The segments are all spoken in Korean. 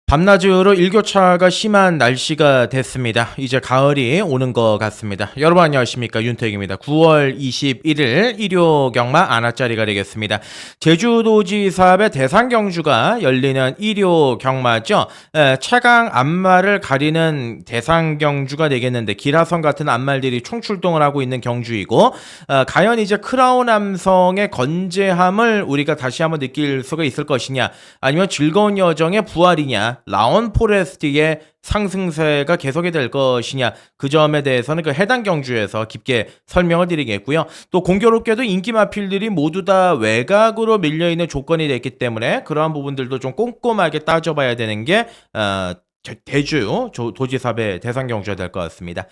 밤낮으로 일교차가 심한 날씨가 됐습니다. 이제 가을이 오는 것 같습니다. 여러분 안녕하십니까, 윤택입니다. 9월 21일 일요 경마 안하짜리가 되겠습니다. 제주도지사의 대상경주가 열리는 일요 경마죠. 최강 안마를 가리는 대상경주가 되겠는데, 기라성 같은 안말들이 총출동을 하고 있는 경주이고, 과연 이제 크라운 남성의 건재함을 우리가 다시 한번 느낄 수가 있을 것이냐, 아니면 즐거운 여정의 부활이냐, 라온 포레스트의 상승세가 계속이 될 것이냐, 그 점에 대해서는 그 해당 경주에서 깊게 설명을 드리겠고요. 또 공교롭게도 인기 마필들이 모두 다 외곽으로 밀려있는 조건이 됐기 때문에 그러한 부분들도 좀 꼼꼼하게 따져봐야 되는 게 대주 도지사배 대상 경주가 될 것 같습니다.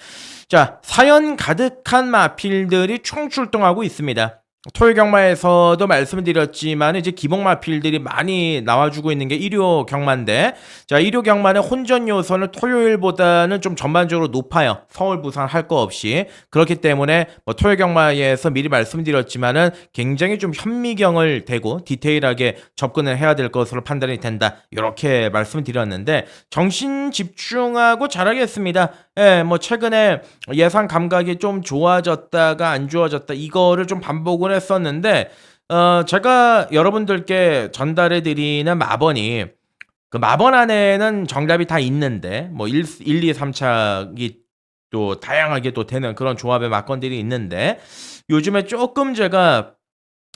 자, 사연 가득한 마필들이 총출동하고 있습니다. 토요일 경마에서도 말씀을 드렸지만 이제 기복 마필들이 많이 나와주고 있는 게 일요 경마인데, 자, 일요 경마는 혼전 요소는 토요일보다는 좀 전반적으로 높아요. 서울 부산 할 거 없이. 그렇기 때문에 뭐 토요일 경마에서 미리 말씀드렸지만은 굉장히 좀 현미경을 대고 디테일하게 접근을 해야 될 것으로 판단이 된다, 이렇게 말씀을 드렸는데, 정신 집중하고 잘하겠습니다. 예, 뭐 최근에 예상 감각이 좀 좋아졌다가 안 좋아졌다, 이거를 좀 반복을 했었는데, 제가 여러분들께 전달해 드리는 마번이, 그 마번 안에는 정답이 다 있는데 뭐 1, 2, 3착이 또 다양하게 또 되는 그런 조합의 막건들이 있는데, 요즘에 조금 제가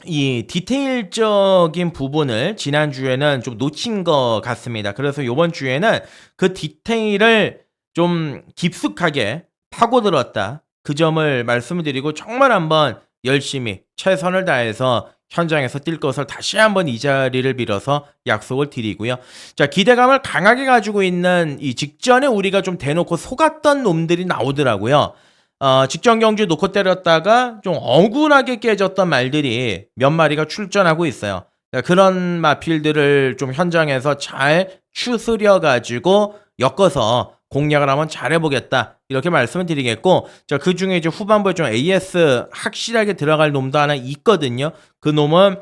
이 디테일적인 부분을 지난주에는 좀 놓친 것 같습니다. 그래서 요번 주에는 그 디테일을 좀 깊숙하게 파고들었다, 그 점을 말씀을 드리고 정말 한번 열심히 최선을 다해서 현장에서 뛸 것을 다시 한번 이 자리를 빌어서 약속을 드리고요. 자, 기대감을 강하게 가지고 있는 이 직전에 우리가 좀 대놓고 속았던 놈들이 나오더라고요. 직전 경주 놓고 때렸다가 좀 억울하게 깨졌던 말들이 몇 마리가 출전하고 있어요. 그런 마필들을 좀 현장에서 잘 추스려 가지고 엮어서 공략을 한번 잘해보겠다, 이렇게 말씀을 드리겠고, 자, 그 중에 이제 후반부에 좀 AS 확실하게 들어갈 놈도 하나 있거든요. 그 놈은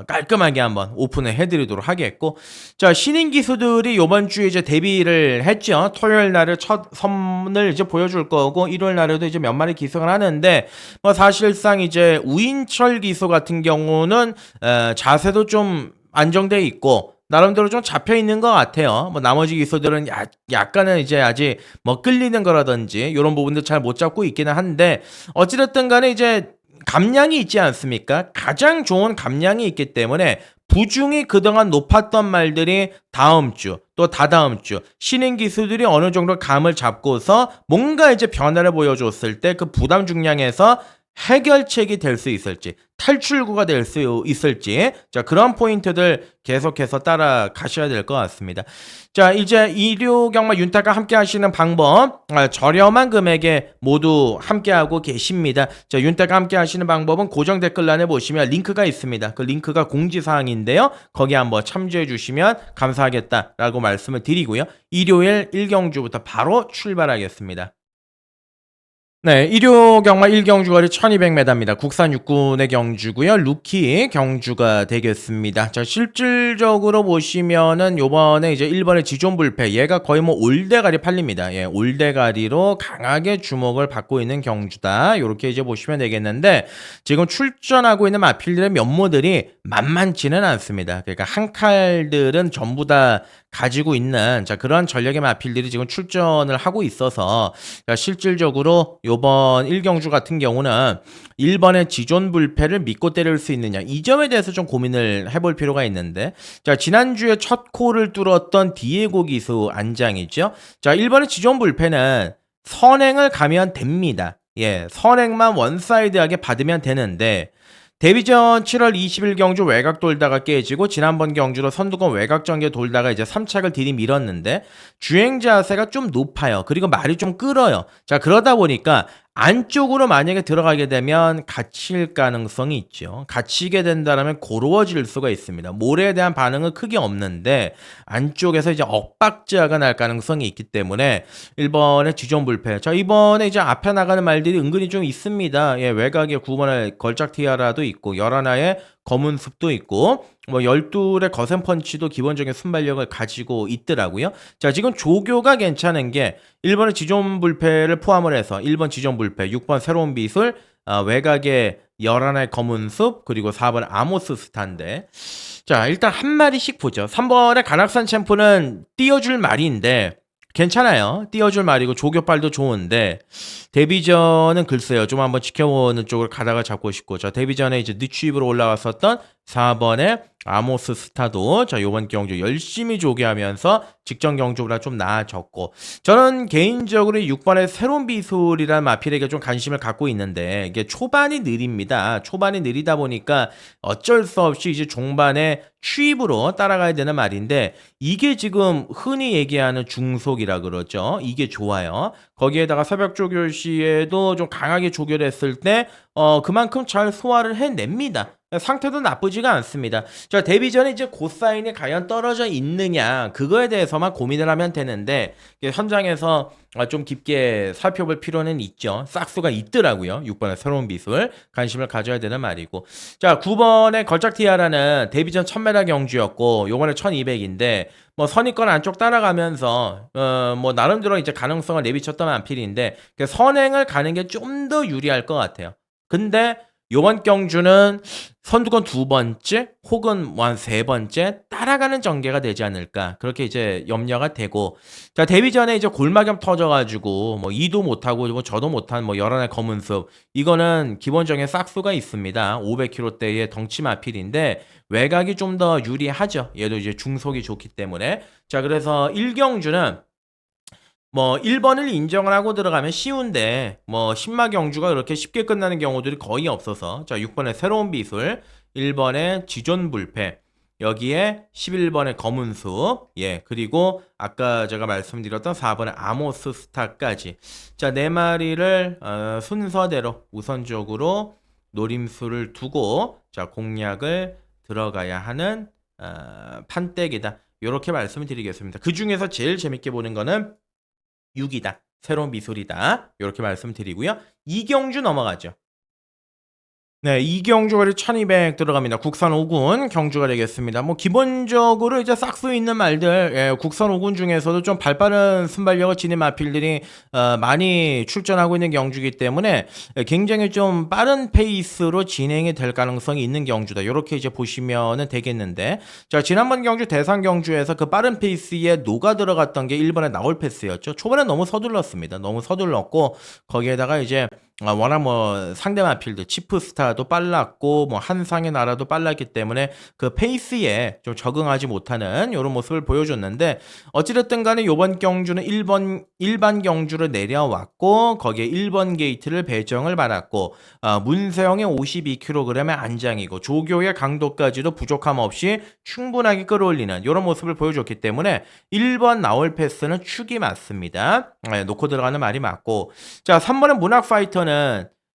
깔끔하게 한번 오픈을 해드리도록 하겠고, 자, 신인 기수들이 요번 주에 이제 데뷔를 했죠. 토요일 날에 첫 선을 이제 보여줄 거고, 일요일 날에도 이제 몇 마리 기승을 하는데, 뭐 사실상 이제 우인철 기수 같은 경우는 자세도 좀 안정돼 있고 나름대로 좀 잡혀 있는 것 같아요. 뭐 나머지 기수들은 약간은 이제 아직 뭐 끌리는 거라든지 이런 부분도 잘 못 잡고 있기는 한데, 어찌됐든 간에 이제 감량이 있지 않습니까? 가장 좋은 감량이 있기 때문에 부중이 그동안 높았던 말들이 다음 주 또 다다음 주 신인 기수들이 어느 정도 감을 잡고서 뭔가 이제 변화를 보여줬을 때 그 부담 중량에서 해결책이 될 수 있을지, 탈출구가 될 수 있을지, 자, 그런 포인트들 계속해서 따라가셔야 될 것 같습니다. 자, 이제 일요경마 윤타가 함께 하시는 방법, 저렴한 금액에 모두 함께하고 계십니다. 자, 윤타가 함께 하시는 방법은 고정 댓글란에 보시면 링크가 있습니다. 그 링크가 공지사항인데요, 거기 한번 참조해 주시면 감사하겠다라고 말씀을 드리고요. 일요일 1경주부터 바로 출발하겠습니다. 네, 일요 경마 1경주거리 1200m입니다. 국산 육군의 경주고요. 루키 경주가 되겠습니다. 자, 실질적으로 보시면은 요번에 이제 1번의 지존불패, 얘가 거의 뭐 올대가리 팔립니다. 예, 올대가리로 강하게 주목을 받고 있는 경주다, 요렇게 이제 보시면 되겠는데, 지금 출전하고 있는 마필들의 면모들이 만만치는 않습니다. 그러니까 한 칼들은 전부 다 가지고 있는, 자, 그러한 전력의 마필들이 지금 출전을 하고 있어서, 실질적으로 요번 1경주 같은 경우는 1번의 지존불패를 믿고 때릴 수 있느냐, 이 점에 대해서 좀 고민을 해볼 필요가 있는데, 자, 지난주에 첫 코를 뚫었던 디에고 기수 안장이죠. 자, 1번의 지존불패는 선행을 가면 됩니다. 예, 선행만 원사이드하게 받으면 되는데, 데뷔전 7월 20일 경주 외곽 돌다가 깨지고, 지난번 경주로 선두권 외곽 전개 돌다가 이제 3착을 들이밀었는데 주행 자세가 좀 높아요. 그리고 말이 좀 끌어요. 자, 그러다 보니까 안쪽으로 만약에 들어가게 되면 갇힐 가능성이 있죠. 갇히게 된다면 고루어질 수가 있습니다. 모래에 대한 반응은 크게 없는데 안쪽에서 이제 엇박자가 날 가능성이 있기 때문에 1번의 지존불패. 자, 이번에 이제 앞에 나가는 말들이 은근히 좀 있습니다. 예, 외곽에 9번의 걸작 티아라도 있고 11하의 검은 숲도 있고 뭐 12의 거센 펀치도 기본적인 순발력을 가지고 있더라고요. 자, 지금 조교가 괜찮은 게 1번의 지존 불패를 포함을 해서 1번 지존 불패, 6번 새로운 비술, 외곽에 11의 검은 숲, 그리고 4번 아모스 스타인데, 자, 일단 한 마리씩 보죠. 3번의 간악산 챔프는 띄워줄 말인데 괜찮아요. 띄워줄 말이고 조교빨도 좋은데, 데뷔전은 글쎄요, 좀 한번 지켜보는 쪽으로 가다가 잡고 싶고, 자, 데뷔전에 이제 늦추입으로 올라왔었던 4번의 아모스 스타도 자, 요번 경주 열심히 조교하면서 직전 경주보다 좀 나아졌고, 저는 개인적으로 6번의 새로운 비술이라는 마필에게 좀 관심을 갖고 있는데, 이게 초반이 느립니다. 초반이 느리다 보니까 어쩔 수 없이 이제 종반에 추입으로 따라가야 되는 말인데, 이게 지금 흔히 얘기하는 중속이라 그러죠. 이게 좋아요. 거기에다가 새벽 조교 시에도 좀 강하게 조교를 했을 때 그만큼 잘 소화를 해냅니다. 상태도 나쁘지가 않습니다. 자, 데뷔 전에 이제 고사인이 과연 떨어져 있느냐, 그거에 대해서만 고민을 하면 되는데, 현장에서 좀 깊게 살펴볼 필요는 있죠. 싹수가 있더라고요. 6번의 새로운 비술 관심을 가져야 되는 말이고, 자, 9번의 걸작 티아라는 데뷔 전 1000m 경주였고 요번에 1200인데 뭐 선입권 안쪽 따라가면서 뭐 나름대로 이제 가능성을 내비쳤던 안필인데, 선행을 가는 게 좀 더 유리할 것 같아요. 근데 요번 경주는 선두권 두 번째 혹은 뭐 한 세 번째 따라가는 전개가 되지 않을까, 그렇게 이제 염려가 되고, 자, 데뷔 전에 이제 골마겸 터져가지고 뭐 2도 못하고 뭐 저도 못한 뭐 11의 검은 숲, 이거는 기본적인 싹수가 있습니다. 500kg대의 덩치 마필인데 외곽이 좀 더 유리하죠. 얘도 이제 중속이 좋기 때문에. 자, 그래서 1경주는 뭐 1번을 인정을 하고 들어가면 쉬운데 뭐 신마 경주가 그렇게 쉽게 끝나는 경우들이 거의 없어서, 자, 6번의 새로운 비술, 1번의 지존 불패, 여기에 11번의 검은 숲, 예, 그리고 아까 제가 말씀드렸던 4번의 아모스 스타까지, 자, 네 마리를 순서대로 우선적으로 노림수를 두고 자, 공략을 들어가야 하는 판때기다, 이렇게 말씀을 드리겠습니다. 그 중에서 제일 재밌게 보는 거는 6이다. 새로운 미술이다. 이렇게 말씀드리고요. 이경주 넘어가죠. 네, 이경주가 1200 들어갑니다. 국산 5군 경주가 되겠습니다. 뭐 기본적으로 이제 싹수 있는 말들, 예, 국산 5군 중에서도 좀 발빠른 순발력을 지닌 마필들이 많이 출전하고 있는 경주이기 때문에 굉장히 좀 빠른 페이스로 진행이 될 가능성이 있는 경주다. 이렇게 이제 보시면은 되겠는데, 자, 지난번 경주 대상 경주에서 그 빠른 페이스에 녹아 들어갔던 게 1번의 나올 패스였죠. 초반에 너무 서둘렀습니다. 너무 서둘렀고 거기에다가 이제 워낙 뭐 상대 마필드 치프스타도 빨랐고 뭐 한상의 나라도 빨랐기 때문에 그 페이스에 좀 적응하지 못하는 이런 모습을 보여줬는데, 어찌됐든 간에 이번 경주는 일반 경주를 내려왔고 거기에 1번 게이트를 배정을 받았고 문세영의 52kg의 안장이고 조교의 강도까지도 부족함 없이 충분하게 끌어올리는 이런 모습을 보여줬기 때문에 1번 나올 패스는 축이 맞습니다. 네, 놓고 들어가는 말이 맞고, 자, 3번은 문학 파이터는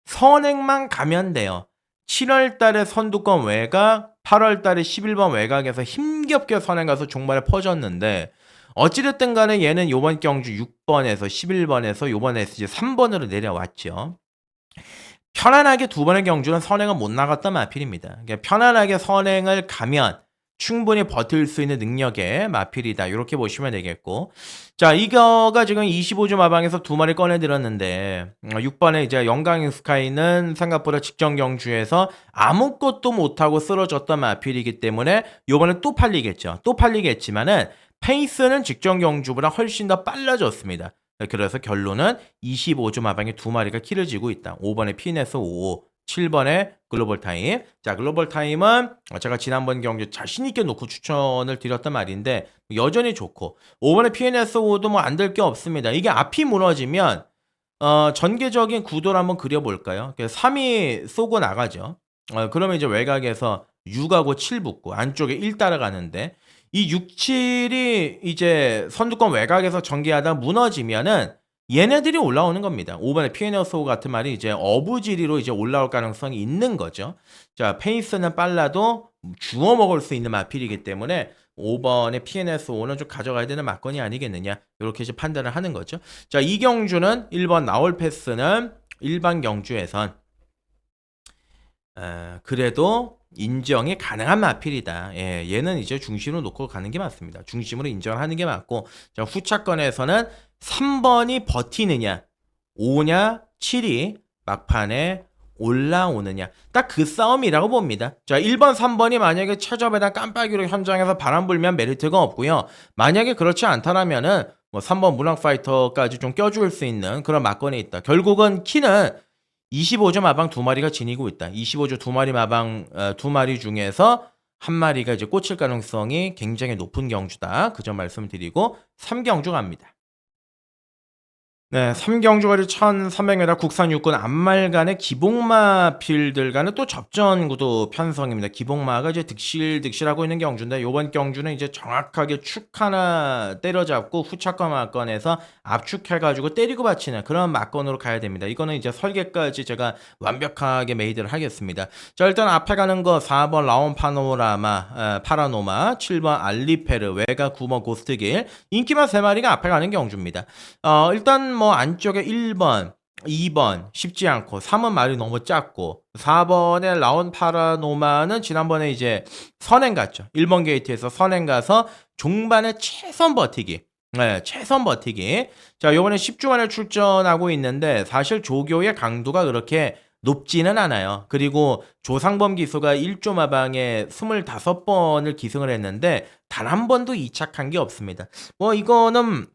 선행만 가면 돼요. 7월 달에 선두권 외곽, 8월 달에 11번 외곽에서 힘겹게 선행 가서 종말에 퍼졌는데, 어찌됐든 간에 얘는 요번 경주 6번에서 11번에서 요번에 이제 3번으로 내려왔죠. 편안하게 두 번의 경주는 선행을 못 나갔던 마필입니다. 그러니까 편안하게 선행을 가면 충분히 버틸 수 있는 능력의 마필이다. 이렇게 보시면 되겠고, 자, 이거가 지금 25주 마방에서 두 마리 꺼내들었는데 6번에 이제 영광 스카이는 생각보다 직전 경주에서 아무것도 못하고 쓰러졌던 마필이기 때문에 요번에 또 팔리겠죠. 또 팔리겠지만은 페이스는 직전 경주보다 훨씬 더 빨라졌습니다. 그래서 결론은 25주 마방에 두 마리가 키를 쥐고 있다. 5번에 피네스 55, 7번에 글로벌 타임. 자, 글로벌 타임은 제가 지난번 경주 자신있게 놓고 추천을 드렸던 말인데 여전히 좋고, 5번에 PNS5도 뭐 안 될 게 없습니다. 이게 앞이 무너지면 전개적인 구도를 한번 그려볼까요? 3이 쏘고 나가죠. 그러면 이제 외곽에서 6하고 7 붙고 안쪽에 1 따라가는데, 이 6, 7이 이제 선두권 외곽에서 전개하다 무너지면은 얘네들이 올라오는 겁니다. 5번에 피에너소 같은 말이 이제 어부지리로 이제 올라올 가능성이 있는 거죠. 자, 페이스는 빨라도 주워 먹을 수 있는 마필이기 때문에 5번의 PNS5는 좀 가져가야 되는 막건이 아니겠느냐, 이렇게 이제 판단을 하는 거죠. 자, 이 경주는 1번 나올 패스는 일반 경주에선 그래도 인정이 가능한 마필이다. 예, 얘는 이제 중심으로 놓고 가는 게 맞습니다. 중심으로 인정하는 게 맞고, 자, 후차권에서는 3번이 버티느냐, 5냐, 7이 막판에 올라오느냐. 딱 그 싸움이라고 봅니다. 자, 1번, 3번이 만약에 최저배당 깜빡이로 현장에서 바람 불면 메리트가 없고요. 만약에 그렇지 않다라면은 뭐 3번 문학파이터까지 좀 껴줄 수 있는 그런 막건이 있다. 결국은 키는 25조 마방 두 마리가 지니고 있다. 25조 두 마리 마방 두 마리 중에서 한 마리가 이제 꽂힐 가능성이 굉장히 높은 경주다. 그 점 말씀드리고 3경주 갑니다. 네, 3경주거리 1300m 국산 육군 안말간의 기복마 필들과는 또 접전 구도 편성입니다. 기복마가 이제 득실득실하고 있는 경주인데 요번 경주는 이제 정확하게 축 하나 때려잡고 후차권 막건에서 압축해가지고 때리고 받치는 그런 막건으로 가야 됩니다. 이거는 이제 설계까지 제가 완벽하게 메이드를 하겠습니다. 자, 일단 앞에 가는 거 4번 라온 파라노마, 7번 알리페르, 외가 9번 고스트길, 인기만 3마리가 앞에 가는 경주입니다. 일단 뭐 안쪽에 1번, 2번 쉽지 않고 3은 말이 너무 작고 4번에 라온 파라노마는 지난번에 이제 선행 갔죠. 1번 게이트에서 선행 가서 종반에 최선 버티기. 네, 최선 버티기. 자, 요번에 10주 만에 출전하고 있는데 사실 조교의 강도가 그렇게 높지는 않아요. 그리고 조상범 기수가 1조 마방에 25번을 기승을 했는데 단 한 번도 이착한 게 없습니다. 뭐 이거는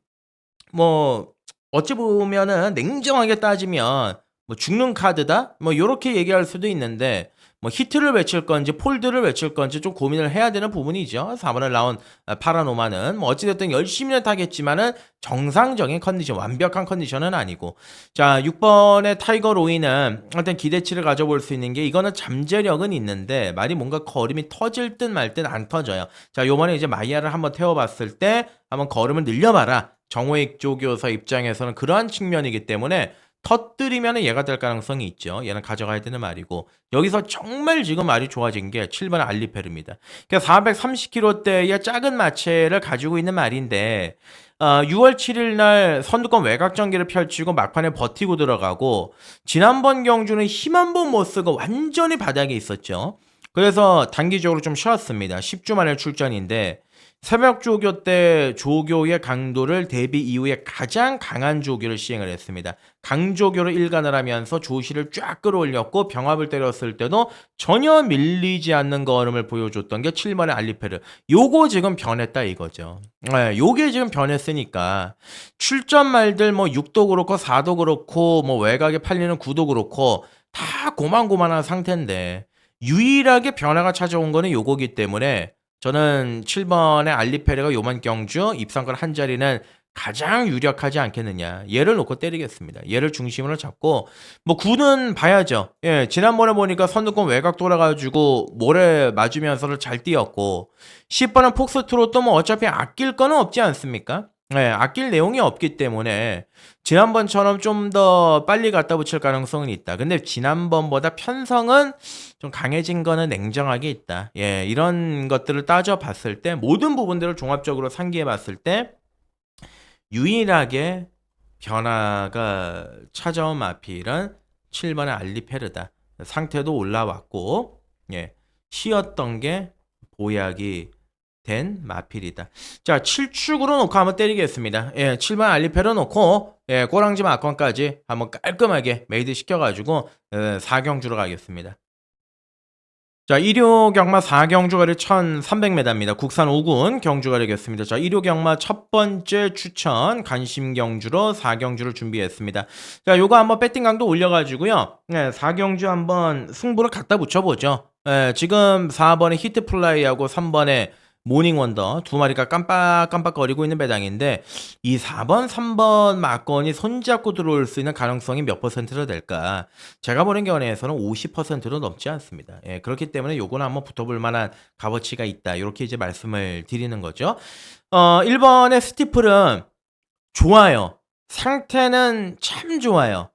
뭐 어찌 보면은 냉정하게 따지면 뭐 죽는 카드다? 뭐 요렇게 얘기할 수도 있는데 뭐 히트를 외칠 건지 폴드를 외칠 건지 좀 고민을 해야 되는 부분이죠. 4번에 나온 파라노마는 뭐 어찌됐든 열심히는 타겠지만은 정상적인 컨디션, 완벽한 컨디션은 아니고, 자 6번의 타이거 로이는 일단 기대치를 가져볼 수 있는 게 이거는 잠재력은 있는데 말이 뭔가 걸음이 터질 듯 말 듯 안 터져요. 자 요번에 이제 마이야를 한번 태워봤을 때 한번 걸음을 늘려봐라. 정호익 조교사 입장에서는 그러한 측면이기 때문에 터뜨리면 얘가 될 가능성이 있죠. 얘는 가져가야 되는 말이고, 여기서 정말 지금 말이 좋아진 게 7번 알리페르입니다. 그러니까 430km대의 작은 마체를 가지고 있는 말인데 6월 7일 날 선두권 외곽전기를 펼치고 막판에 버티고 들어가고, 지난번 경주는 힘 한 번 못 쓰고 완전히 바닥에 있었죠. 그래서 단기적으로 좀 쉬었습니다. 10주 만에 출전인데 새벽 조교 때 조교의 강도를 데뷔 이후에 가장 강한 조교를 시행을 했습니다. 강조교로 일관을 하면서 조시를 쫙 끌어올렸고 병합을 때렸을 때도 전혀 밀리지 않는 걸음을 보여줬던 게 7번의 알리페르. 요거 지금 변했다 이거죠. 네, 요게 지금 변했으니까 출전 말들 뭐 6도 그렇고 4도 그렇고 뭐 외곽에 팔리는 9도 그렇고 다 고만고만한 상태인데 유일하게 변화가 찾아온 거는 요거기 때문에 저는 7번의 알리페르가 요번 경주 입상권 한 자리는 가장 유력하지 않겠느냐. 얘를 놓고 때리겠습니다. 얘를 중심으로 잡고 뭐 9는 봐야죠. 예, 지난번에 보니까 선두권 외곽 돌아가지고 모래 맞으면서를 잘 뛰었고 10번은 폭스트롯도 뭐 어차피 아낄 거는 없지 않습니까? 예, 아낄 내용이 없기 때문에 지난번처럼 좀 더 빨리 갖다 붙일 가능성은 있다. 근데 지난번보다 편성은 좀 강해진 거는 냉정하게 있다. 예, 이런 것들을 따져봤을 때 모든 부분들을 종합적으로 상기해봤을 때 유일하게 변화가 찾아온 마필은 7번의 알리페르다. 상태도 올라왔고, 예, 쉬었던 게 보약이 된 마필이다. 자, 7축으로 놓고 한번 때리겠습니다. 예, 7번 알리페르 놓고, 예, 꼬랑지 마건까지 한번 깔끔하게 메이드 시켜가지고 4경주로 가겠습니다. 자, 일요 경마 4경주거리 1300m입니다. 국산 5군 경주거리겠습니다. 자, 일요 경마 첫 번째 추천 간심 경주로 4경주를 준비했습니다. 자, 요거 한번 배팅 강도 올려가지고요. 네, 4경주 한번 승부를 갖다 붙여보죠. 네, 지금 4번에 히트 플라이하고 3번에 모닝 원더 두 마리가 깜빡깜빡거리고 있는 배당인데 이 4번, 3번 막건이 손잡고 들어올 수 있는 가능성이 몇 퍼센트로 될까? 제가 보는 견해에서는 50%로 넘지 않습니다. 예, 그렇기 때문에 요거는 한번 붙어볼 만한 값어치가 있다. 이렇게 이제 말씀을 드리는 거죠. 1번의 스티플은 좋아요. 상태는 참 좋아요.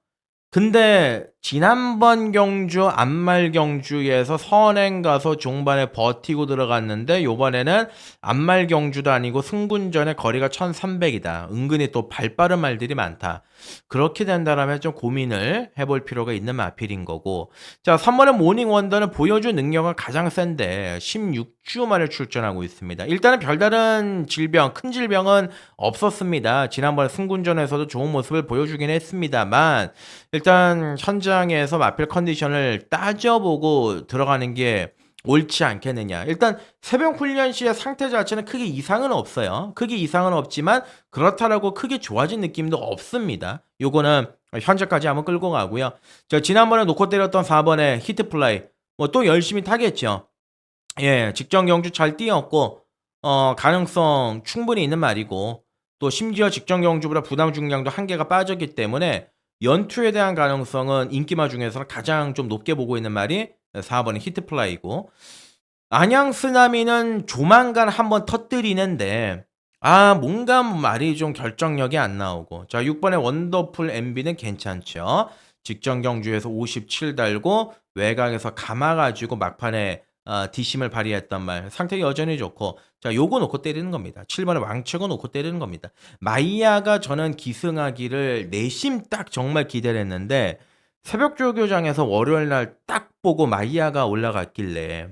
근데 지난번 경주 안말 경주에서 선행 가서 종반에 버티고 들어갔는데 요번에는 안말 경주도 아니고 승군전의 거리가 1300이다. 은근히 또 발빠른 말들이 많다. 그렇게 된다라면 좀 고민을 해볼 필요가 있는 마필인 거고. 자, 3번의 모닝 원더는 보여준 능력은 가장 센데 16주 만에 출전하고 있습니다. 일단은 별다른 질병, 큰 질병은 없었습니다. 지난번 승군전에서도 좋은 모습을 보여주긴 했습니다만 일단 현장에서 마필 컨디션을 따져보고 들어가는 게 옳지 않겠느냐. 일단 새벽 훈련 시의 상태 자체는 크게 이상은 없어요. 크게 이상은 없지만 그렇다라고 크게 좋아진 느낌도 없습니다. 요거는 현재까지 한번 끌고 가고요. 저 지난번에 놓고 때렸던 4번의 히트 플라이 뭐 또 열심히 타겠죠. 예, 직전 경주 잘 뛰었고 가능성 충분히 있는 말이고 또 심지어 직전 경주보다 부담 중량도 한계가 빠졌기 때문에 연투에 대한 가능성은 인기마 중에서는 가장 좀 높게 보고 있는 말이 4번의 히트플라이고 안양 쓰나미는 조만간 한번 터뜨리는데 뭔가 말이 좀 결정력이 안 나오고 자 6번의 원더풀 MB는 괜찮죠. 직전 경주에서 57 달고 외곽에서 감아가지고 막판에 뒷심을 발휘했단 말 상태 여전히 좋고 자 요거 놓고 때리는 겁니다. 7번의 왕채고 놓고 때리는 겁니다. 마이야가 저는 기승하기를 내심 딱 정말 기대를 했는데 새벽 조교장에서 월요일 날 딱 보고 마이야가 올라갔길래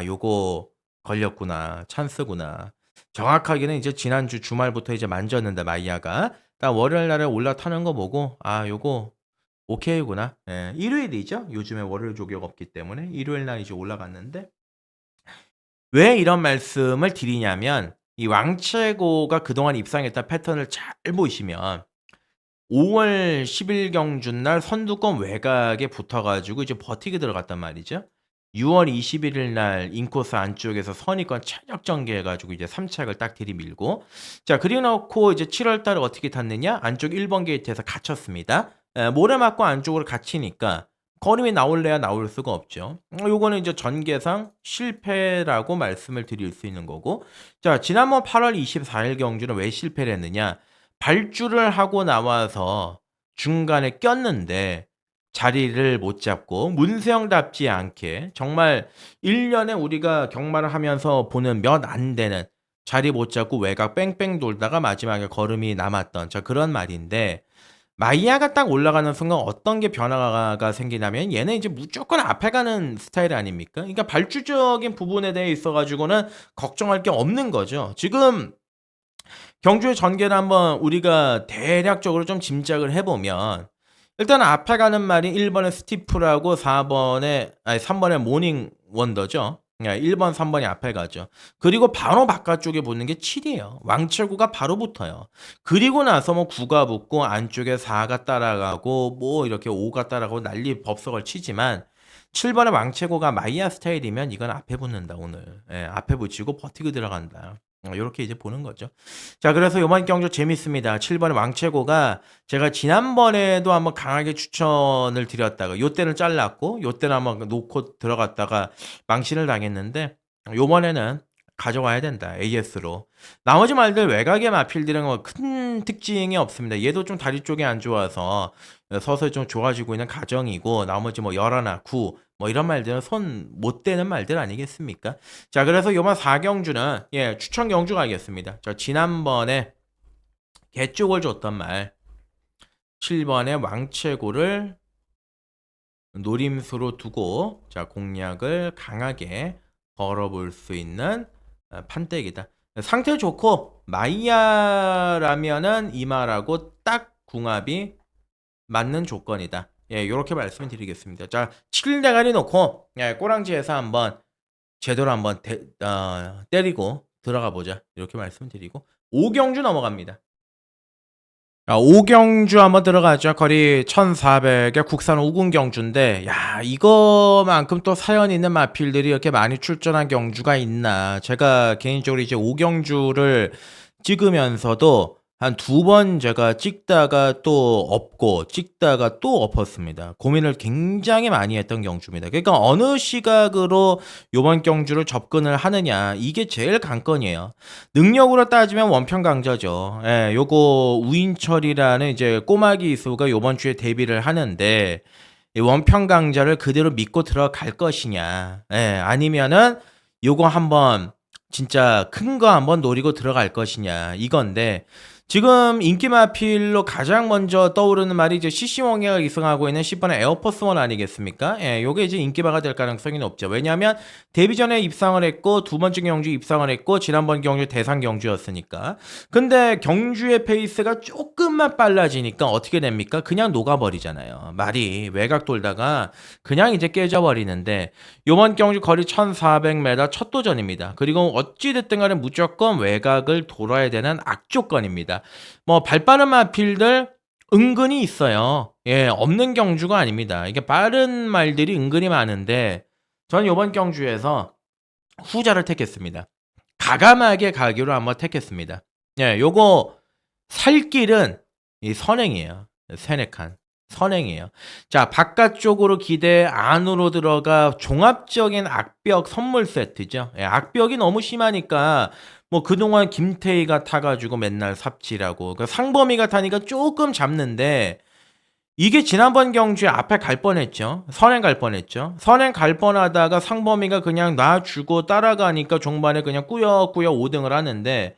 요거 걸렸구나 찬스구나. 정확하게는 이제 지난주 주말부터 이제 만졌는데 마이야가 딱 월요일 날에 올라타는 거 보고 요거 오케이구나. 예, 일요일이죠. 요즘에 월요일 조교가 없기 때문에 일요일 날 이제 올라갔는데 왜 이런 말씀을 드리냐면 이 왕채고가 그동안 입상했던 패턴을 잘 보시면 5월 10일 경준 날 선두권 외곽에 붙어가지고 이제 버티게 들어갔단 말이죠. 6월 21일 날 인코스 안쪽에서 선의권 최적 전개해가지고 이제 3착을 딱 들이밀고 자 그리고 놓고 이제 7월 달에 어떻게 탔느냐 안쪽 1번 게이트에서 갇혔습니다. 모래 맞고 안쪽으로 갇히니까 걸음이 나올래야 나올 수가 없죠. 요거는 이제 전개상 실패라고 말씀을 드릴 수 있는 거고 자 지난번 8월 24일 경주는 왜 실패를 했느냐 발주를 하고 나와서 중간에 꼈는데 자리를 못 잡고 문세영답지 않게 정말 1년에 우리가 경마를 하면서 보는 몇 안 되는 자리 못 잡고 외곽 뺑뺑 돌다가 마지막에 걸음이 남았던 그런 말인데 마이야가 딱 올라가는 순간 어떤 게 변화가 생기냐면 얘는 이제 무조건 앞에 가는 스타일 아닙니까? 그러니까 발주적인 부분에 대해 있어가지고는 걱정할 게 없는 거죠. 지금 경주의 전개를 한번 우리가 대략적으로 좀 짐작을 해보면 일단 앞에 가는 말이 1번의 스티프라고 3번의 모닝 원더죠. 1번, 3번이 앞에 가죠. 그리고 바로 바깥쪽에 붙는 게 7이에요. 왕철구가 바로 붙어요. 그리고 나서 뭐 9가 붙고 안쪽에 4가 따라가고 뭐 이렇게 5가 따라가고 난리 법석을 치지만 7번의 왕채고가 마이야 스타일이면 이건 앞에 붙는다 오늘. 앞에 붙이고 버티고 들어간다. 이렇게 이제 보는 거죠. 자, 그래서 요번 경주 재밌습니다. 7번의 왕채고가 제가 지난번에도 한번 강하게 추천을 드렸다가 요때는 잘랐고 요때는 한번 놓고 들어갔다가 망신을 당했는데 요번에는 가져와야 된다. AS로. 나머지 말들 외곽의 마필들은 뭐 큰 특징이 없습니다. 얘도 좀 다리 쪽이 안 좋아서 서서히 좀 좋아지고 있는 가정이고 나머지 뭐 열하나 9 뭐 이런 말들은 손 못 대는 말들 아니겠습니까? 자, 그래서 요번 4경주는 추천 경주 가겠습니다. 저 지난번에 개 쪽을 줬던 말 7번의 왕채고를 노림수로 두고 공략을 강하게 걸어볼 수 있는 판때기다. 상태 좋고 마이야라면은 이마라고 딱 궁합이 맞는 조건이다. 요렇게 말씀을 드리겠습니다. 자, 7대가리 놓고 꼬랑지에서 한번 제대로 한번 때리고 들어가 보자. 이렇게 말씀을 드리고 5경주 넘어갑니다. 5경주 한번 들어가죠. 거리 1400의 국산 5군 경주인데 이거만큼 또 사연 있는 마필들이 이렇게 많이 출전한 경주가 있나. 제가 개인적으로 이제 5경주를 찍으면서도 한 2번 제가 찍다가 또 엎고 찍다가 또 엎었습니다. 고민을 굉장히 많이 했던 경주입니다. 그러니까 어느 시각으로 요번 경주를 접근을 하느냐 이게 제일 관건이에요. 능력으로 따지면 원평 강자죠. 요거 우인철이라는 이제 꼬마기 이수가 요번 주에 데뷔를 하는데 이 원평 강자를 그대로 믿고 들어갈 것이냐. 예, 아니면은 요거 한번 진짜 큰 거 한번 노리고 들어갈 것이냐. 이건데 지금 인기 마필로 가장 먼저 떠오르는 말이 이제 CC몽이가 기승하고 있는 10번의 에어포스 원 아니겠습니까? 예, 요게 이제 인기바가 될 가능성이 높죠. 왜냐하면 데뷔 전에 입상을 했고 두 번째 경주 입상을 했고 지난번 경주 대상 경주였으니까. 근데 경주의 페이스가 조금만 빨라지니까 어떻게 됩니까? 그냥 녹아버리잖아요. 말이 외곽 돌다가 그냥 이제 깨져버리는데 요번 경주 거리 1400m 첫 도전입니다. 그리고 어찌됐든 간에 무조건 외곽을 돌아야 되는 악조건입니다. 뭐 발빠른 마필들 은근히 있어요. 예, 없는 경주가 아닙니다. 이게 빠른 말들이 은근히 많은데 저는 이번 경주에서 후자를 택했습니다. 가감하게 가기로 한번 택했습니다. 예, 요거 살 길은 이 선행이에요. 세네칸. 선행이에요. 자, 바깥쪽으로 기대, 안으로 들어가 종합적인 악벽 선물 세트죠. 예, 악벽이 너무 심하니까 뭐 그동안 김태희가 타가지고 맨날 삽질하고 그 상범이가 타니까 조금 잡는데 이게 지난번 경주에 앞에 갈 뻔했죠. 선행 갈 뻔했죠. 선행 갈 뻔하다가 상범이가 그냥 놔주고 따라가니까 종반에 그냥 꾸역꾸역 5등을 하는데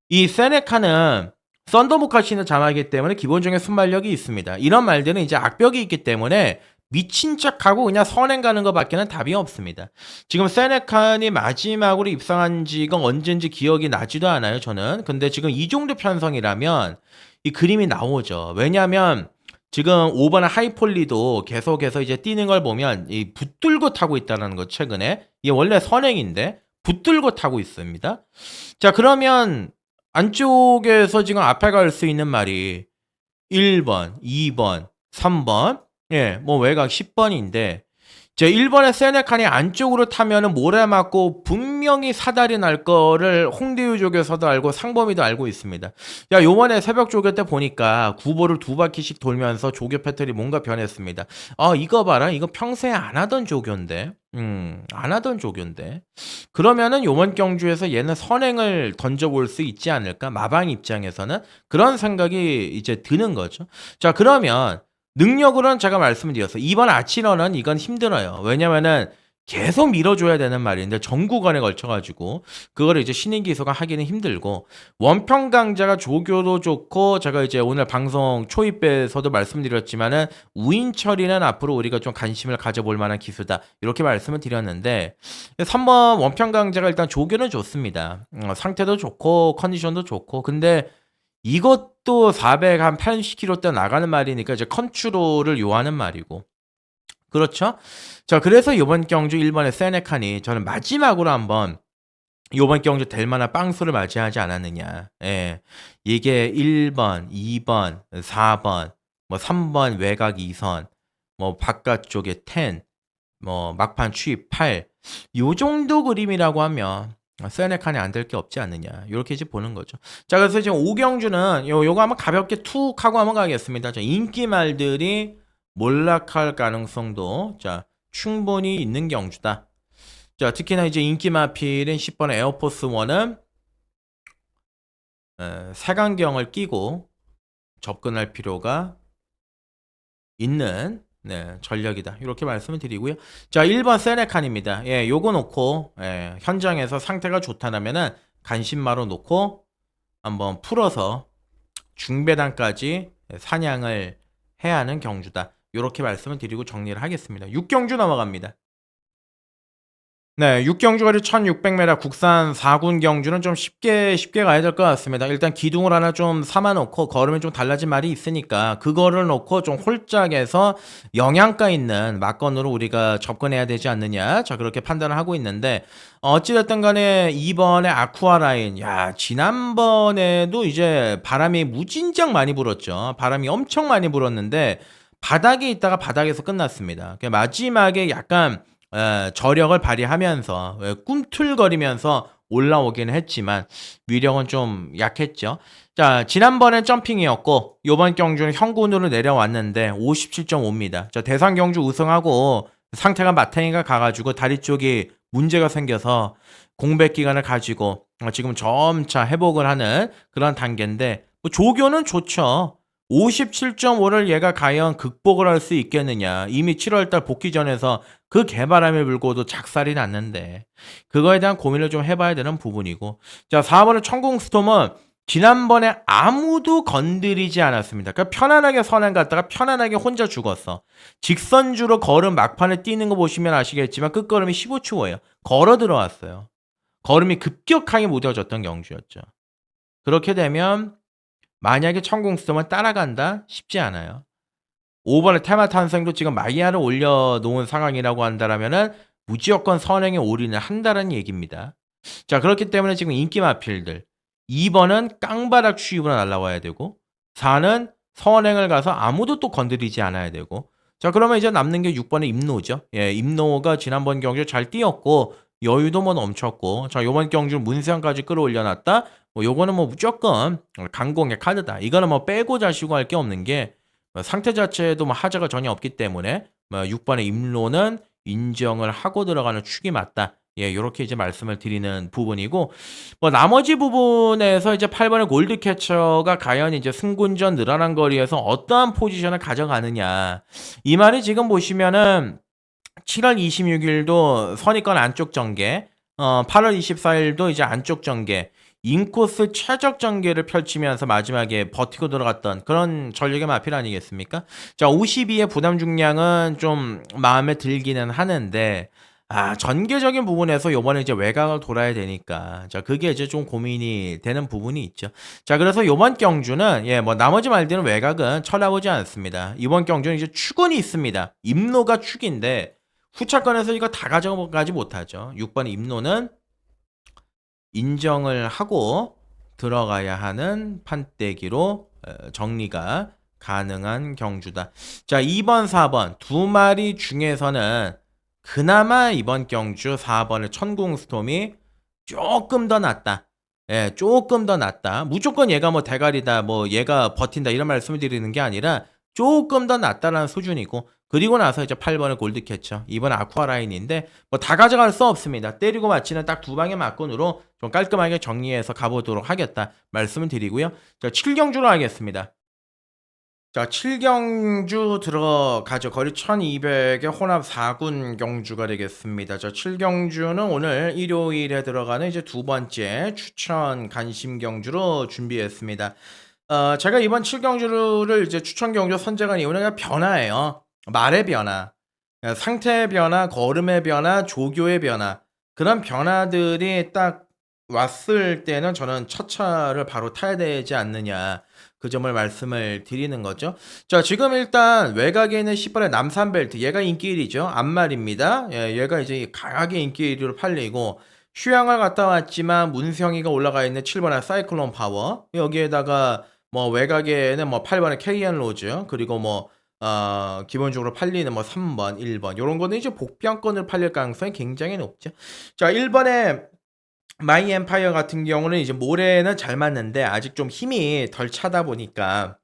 이 세네카는 썬더무카시는 자마이기 때문에 기본적인 순발력이 있습니다. 이런 말들은 이제 악벽이 있기 때문에 미친 척하고 그냥 선행 가는 것밖에는 답이 없습니다. 지금 세네칸이 마지막으로 입상한 지가 언젠지 기억이 나지도 않아요, 저는. 근데 지금 이 정도 편성이라면 이 그림이 나오죠. 왜냐하면 지금 5번 하이폴리도 계속해서 이제 뛰는 걸 보면 이 붙들고 타고 있다는 거 최근에 이게 원래 선행인데 붙들고 타고 있습니다. 자, 그러면 안쪽에서 지금 앞에 갈 수 있는 말이 1번, 2번, 3번, 예, 뭐 외곽 10번인데, 제 1번의 세네칸이 안쪽으로 타면은 모래 맞고 분명히 사달이 날 거를 홍대유 쪽에서도 알고 상범이도 알고 있습니다. 야, 요번에 새벽 조교 때 보니까 구보를 두 바퀴씩 돌면서 조교 패턴이 뭔가 변했습니다. 아, 이거 봐라. 이거 평소에 안 하던 조교인데. 안 하던 조교인데. 그러면은 요번 경주에서 얘는 선행을 던져볼 수 있지 않을까? 마방 입장에서는 그런 생각이 이제 드는 거죠. 자, 그러면 능력으로는 제가 말씀드렸어요. 이번 아치러는 이건 힘들어요. 왜냐면은 계속 밀어줘야 되는 말인데 전구간에 걸쳐가지고 그거를 이제 신인 기수가 하기는 힘들고 원평 강자가 조교도 좋고 제가 이제 오늘 방송 초입에서도 말씀드렸지만은 우인 처리는 앞으로 우리가 좀 관심을 가져볼 만한 기수다 이렇게 말씀을 드렸는데 3번 원평 강자가 일단 조교는 좋습니다. 상태도 좋고 컨디션도 좋고 근데 이것도 480km대 나가는 말이니까 이제 컨트롤을 요하는 말이고 그렇죠? 자, 그래서 이번 경주 1번의 세네칸이 저는 마지막으로 한번 이번 경주 될 만한 빵수를 맞이하지 않았느냐. 예. 이게 1번, 2번, 4번, 뭐 3번 외곽 2선, 뭐 바깥쪽에 10, 뭐 막판 추입 8. 요 정도 그림이라고 하면 세네칸이 안 될 게 없지 않느냐. 이렇게 이제 보는 거죠. 자, 그래서 지금 오경주는 요거 한번 가볍게 툭 하고 한번 가겠습니다. 자, 인기말들이 몰락할 가능성도 자 충분히 있는 경주다. 자, 특히나 이제 인기 마필인 10번의 에어포스 1은 색안경을 끼고 접근할 필요가 있는 전력이다. 이렇게 말씀을 드리고요. 자, 1번 세네칸입니다. 예, 요거 놓고 현장에서 상태가 좋다면은 간신마로 놓고 한번 풀어서 중배단까지 사냥을 해야 하는 경주다. 이렇게 말씀을 드리고 정리를 하겠습니다. 6경주 넘어갑니다. 네, 6경주거리 1600m 국산 4군 경주는 좀 쉽게 가야 될 것 같습니다. 일단 기둥을 하나 좀 삼아놓고 걸으면 좀 달라진 말이 있으니까 그거를 놓고 좀 홀짝해서 영양가 있는 막건으로 우리가 접근해야 되지 않느냐. 자, 그렇게 판단을 하고 있는데 어찌됐든 간에 이번에 아쿠아라인 야, 지난번에도 이제 바람이 무진장 많이 불었죠. 바람이 엄청 많이 불었는데 바닥에 있다가 바닥에서 끝났습니다. 마지막에 약간 저력을 발휘하면서 꿈틀거리면서 올라오긴 했지만 위력은 좀 약했죠. 자, 지난번엔 점핑이었고 요번 경주는 현군으로 내려왔는데 57.5입니다. 자, 대상 경주 우승하고 상태가 마탱이가 가가지고 다리 쪽이 문제가 생겨서 공백 기간을 가지고 지금 점차 회복을 하는 그런 단계인데 뭐 조교는 좋죠. 57.5를 얘가 과연 극복을 할 수 있겠느냐. 이미 7월 달 복귀 전에서 그 개바람이 불고도 작살이 났는데 그거에 대한 고민을 좀 해 봐야 되는 부분이고. 자, 4 번의 천궁스톰은 지난번에 아무도 건드리지 않았습니다. 그러니까 편안하게 선행 갔다가 편안하게 혼자 죽었어. 직선주로 걸음 막판에 뛰는 거 보시면 아시겠지만 끝걸음이 15초예요. 걸어 들어왔어요. 걸음이 급격하게 무뎌졌던 경주였죠. 그렇게 되면 만약에 천궁스톰을 따라간다? 쉽지 않아요. 5번의 테마 탄생도 지금 마이야를 올려놓은 상황이라고 한다면은 무조건 선행에 올인을 한다는 얘기입니다. 자, 그렇기 때문에 지금 인기 마필들 2번은 깡바닥 추입으로 날라와야 되고 4는 선행을 가서 아무도 또 건드리지 않아야 되고. 자, 그러면 이제 남는 게 6번의 임노죠. 예, 임노가 지난번 경주 잘 뛰었고 여유도 뭐 넘쳤고, 자, 요번 경주 문세영까지 끌어올려놨다. 뭐 요거는 뭐 무조건 강공의 카드다. 이거는 뭐 빼고 자시고 할 게 없는 게 상태 자체에도 뭐 하자가 전혀 없기 때문에 6번의 임로는 인정을 하고 들어가는 축이 맞다. 예, 요렇게 이제 말씀을 드리는 부분이고, 뭐 나머지 부분에서 이제 8번의 골드캐쳐가 과연 이제 승군전 늘어난 거리에서 어떠한 포지션을 가져가느냐. 이 말이 지금 보시면은 7월 26일도 선입권 안쪽 전개, 8월 24일도 이제 안쪽 전개, 인코스 최적 전개를 펼치면서 마지막에 버티고 들어갔던 그런 전력의 마필 아니겠습니까? 자, 52의 부담 중량은 좀 마음에 들기는 하는데, 전개적인 부분에서 요번에 이제 외곽을 돌아야 되니까, 자, 그게 이제 좀 고민이 되는 부분이 있죠. 자, 그래서 요번 경주는, 예, 뭐 나머지 말들은 외곽은 쳐다보지 않습니다. 이번 경주는 이제 축은 있습니다. 임노가 축인데, 후차권에서 이거 다 가져가지 못하죠. 6번 임노는 인정을 하고 들어가야 하는 판때기로 정리가 가능한 경주다. 자, 2번, 4번 두 마리 중에서는 그나마 이번 경주 4번의 천궁스톰이 조금 더 낫다. 예, 조금 더 낫다. 무조건 얘가 뭐 대가리다, 뭐 얘가 버틴다 이런 말씀을 드리는 게 아니라 조금 더 낫다라는 수준이고, 그리고 나서 이제 8번의 골드캐쳐, 2번 아쿠아라인인데 뭐 다 가져갈 수 없습니다. 때리고 맞히는 딱 두 방의 맞군으로 좀 깔끔하게 정리해서 가보도록 하겠다 말씀을 드리고요. 자, 7경주로 하겠습니다. 자, 7경주 들어가죠. 거리 1200의 혼합 4군 경주가 되겠습니다. 자, 7경주는 오늘 일요일에 들어가는 이제 두 번째 추천 간심 경주로 준비했습니다. 제가 이번 7경주를 이제 추천 경주 선정한 이유는 그냥 변화예요. 말의 변화, 상태의 변화, 걸음의 변화, 조교의 변화. 그런 변화들이 딱 왔을 때는 저는 첫 차를 바로 타야 되지 않느냐. 그 점을 말씀을 드리는 거죠. 자, 지금 일단 외곽에 있는 10번의 남산벨트, 얘가 인기 1위죠. 앞말입니다. 예, 얘가 이제 강하게 인기 1위로 팔리고, 휴양을 갔다 왔지만 문성이가 올라가 있는 7번의 사이클론 파워, 여기에다가 뭐 외곽에는 뭐 8번의 KN 로즈, 그리고 뭐 기본적으로 팔리는 뭐 3번, 1번 요런 거는 이제 복병권을 팔릴 가능성이 굉장히 높죠. 자, 1번에 마이 엠파이어 같은 경우는 이제 모래는 잘 맞는데 아직 좀 힘이 덜 차다 보니까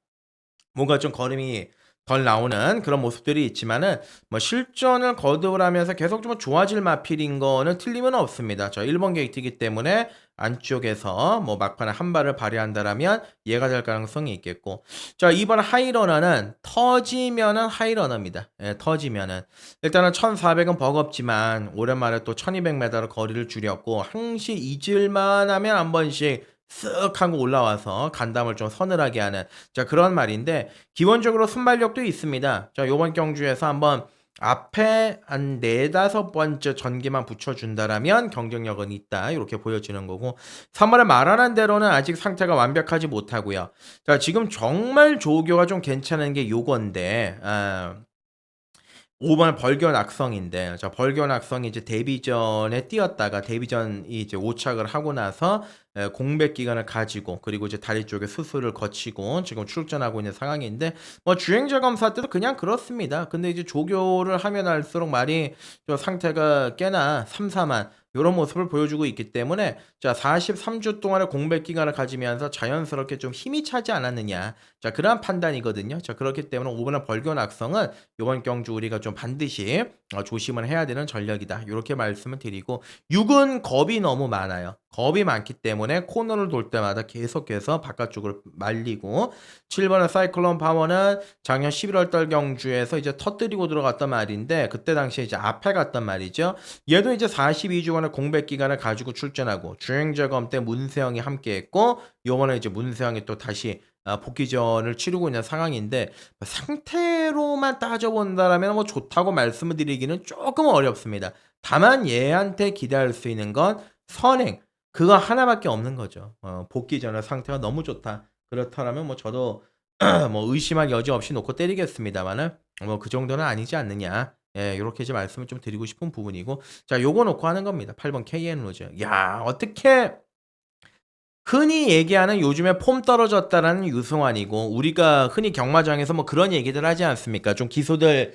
뭔가 좀 걸음이 덜 나오는 그런 모습들이 있지만은 뭐 실전을 거듭하면서 계속 좀 좋아질 마필인 거는 틀림은 없습니다. 저 1번 게이트이기 때문에 안쪽에서 뭐 막판에 한 발을 발휘한다라면 얘가 될 가능성이 있겠고, 자, 2번 하이러너는 터지면은 하이러너입니다. 예, 터지면은 일단은 1400은 버겁지만 오랜만에 또 1200m로 거리를 줄였고 항시 잊을만 하면 한 번씩 쓱 하고 올라와서 간담을 좀 서늘하게 하는, 자, 그런 말인데 기본적으로 순발력도 있습니다. 자, 요번 경주에서 한번 앞에 한 4-5번째 전기만 붙여준다라면 경쟁력은 있다 이렇게 보여지는 거고, 3번에 말하는 대로는 아직 상태가 완벽하지 못하고요. 자, 지금 정말 조교가 좀 괜찮은 게 요건데 5번 벌견 악성인데, 자, 벌견 악성이 이제 데뷔전에 뛰었다가 데뷔전이 이제 오착을 하고 나서 공백 기간을 가지고, 그리고 이제 다리 쪽에 수술을 거치고 지금 출전하고 있는 상황인데, 뭐 주행자 검사 때도 그냥 그렇습니다. 근데 이제 조교를 하면 할수록 말이 좀 상태가 꽤나 삼삼한 요런 모습을 보여주고 있기 때문에, 자, 43주 동안의 공백 기간을 가지면서 자연스럽게 좀 힘이 차지 않았느냐, 자, 그러한 판단이거든요. 자, 그렇기 때문에 5번의 벌견 악성은 이번 경주 우리가 좀 반드시 조심을 해야 되는 전략이다 이렇게 말씀을 드리고, 6은 겁이 너무 많아요. 겁이 많기 때문에 때문에 코너를 돌 때마다 계속해서 바깥쪽으로 말리고 7번의 사이클론 파워는 작년 11월 달 경주에서 이제 터뜨리고 들어갔단 말인데 그때 당시에 이제 앞에 갔단 말이죠. 얘도 이제 42주간의 공백 기간을 가지고 출전하고 주행자 검 때 문세영이 함께했고 요번에 이제 문세영이 또 다시 복귀전을 치르고 있는 상황인데 상태로만 따져본다라면 뭐 좋다고 말씀을 드리기는 조금 어렵습니다. 다만 얘한테 기대할 수 있는 건 선행 그거 하나밖에 없는 거죠. 복귀 전에 상태가 너무 좋다. 그렇다면 뭐 저도 뭐 의심할 여지 없이 놓고 때리겠습니다만은 뭐 그 정도는 아니지 않느냐. 예, 요렇게 이제 말씀을 좀 드리고 싶은 부분이고 자, 요거 놓고 하는 겁니다. 8번 KN 로즈. 야, 어떻게 흔히 얘기하는 요즘에 폼 떨어졌다라는 유승환이고 우리가 흔히 경마장에서 뭐 그런 얘기들 하지 않습니까? 좀 기소들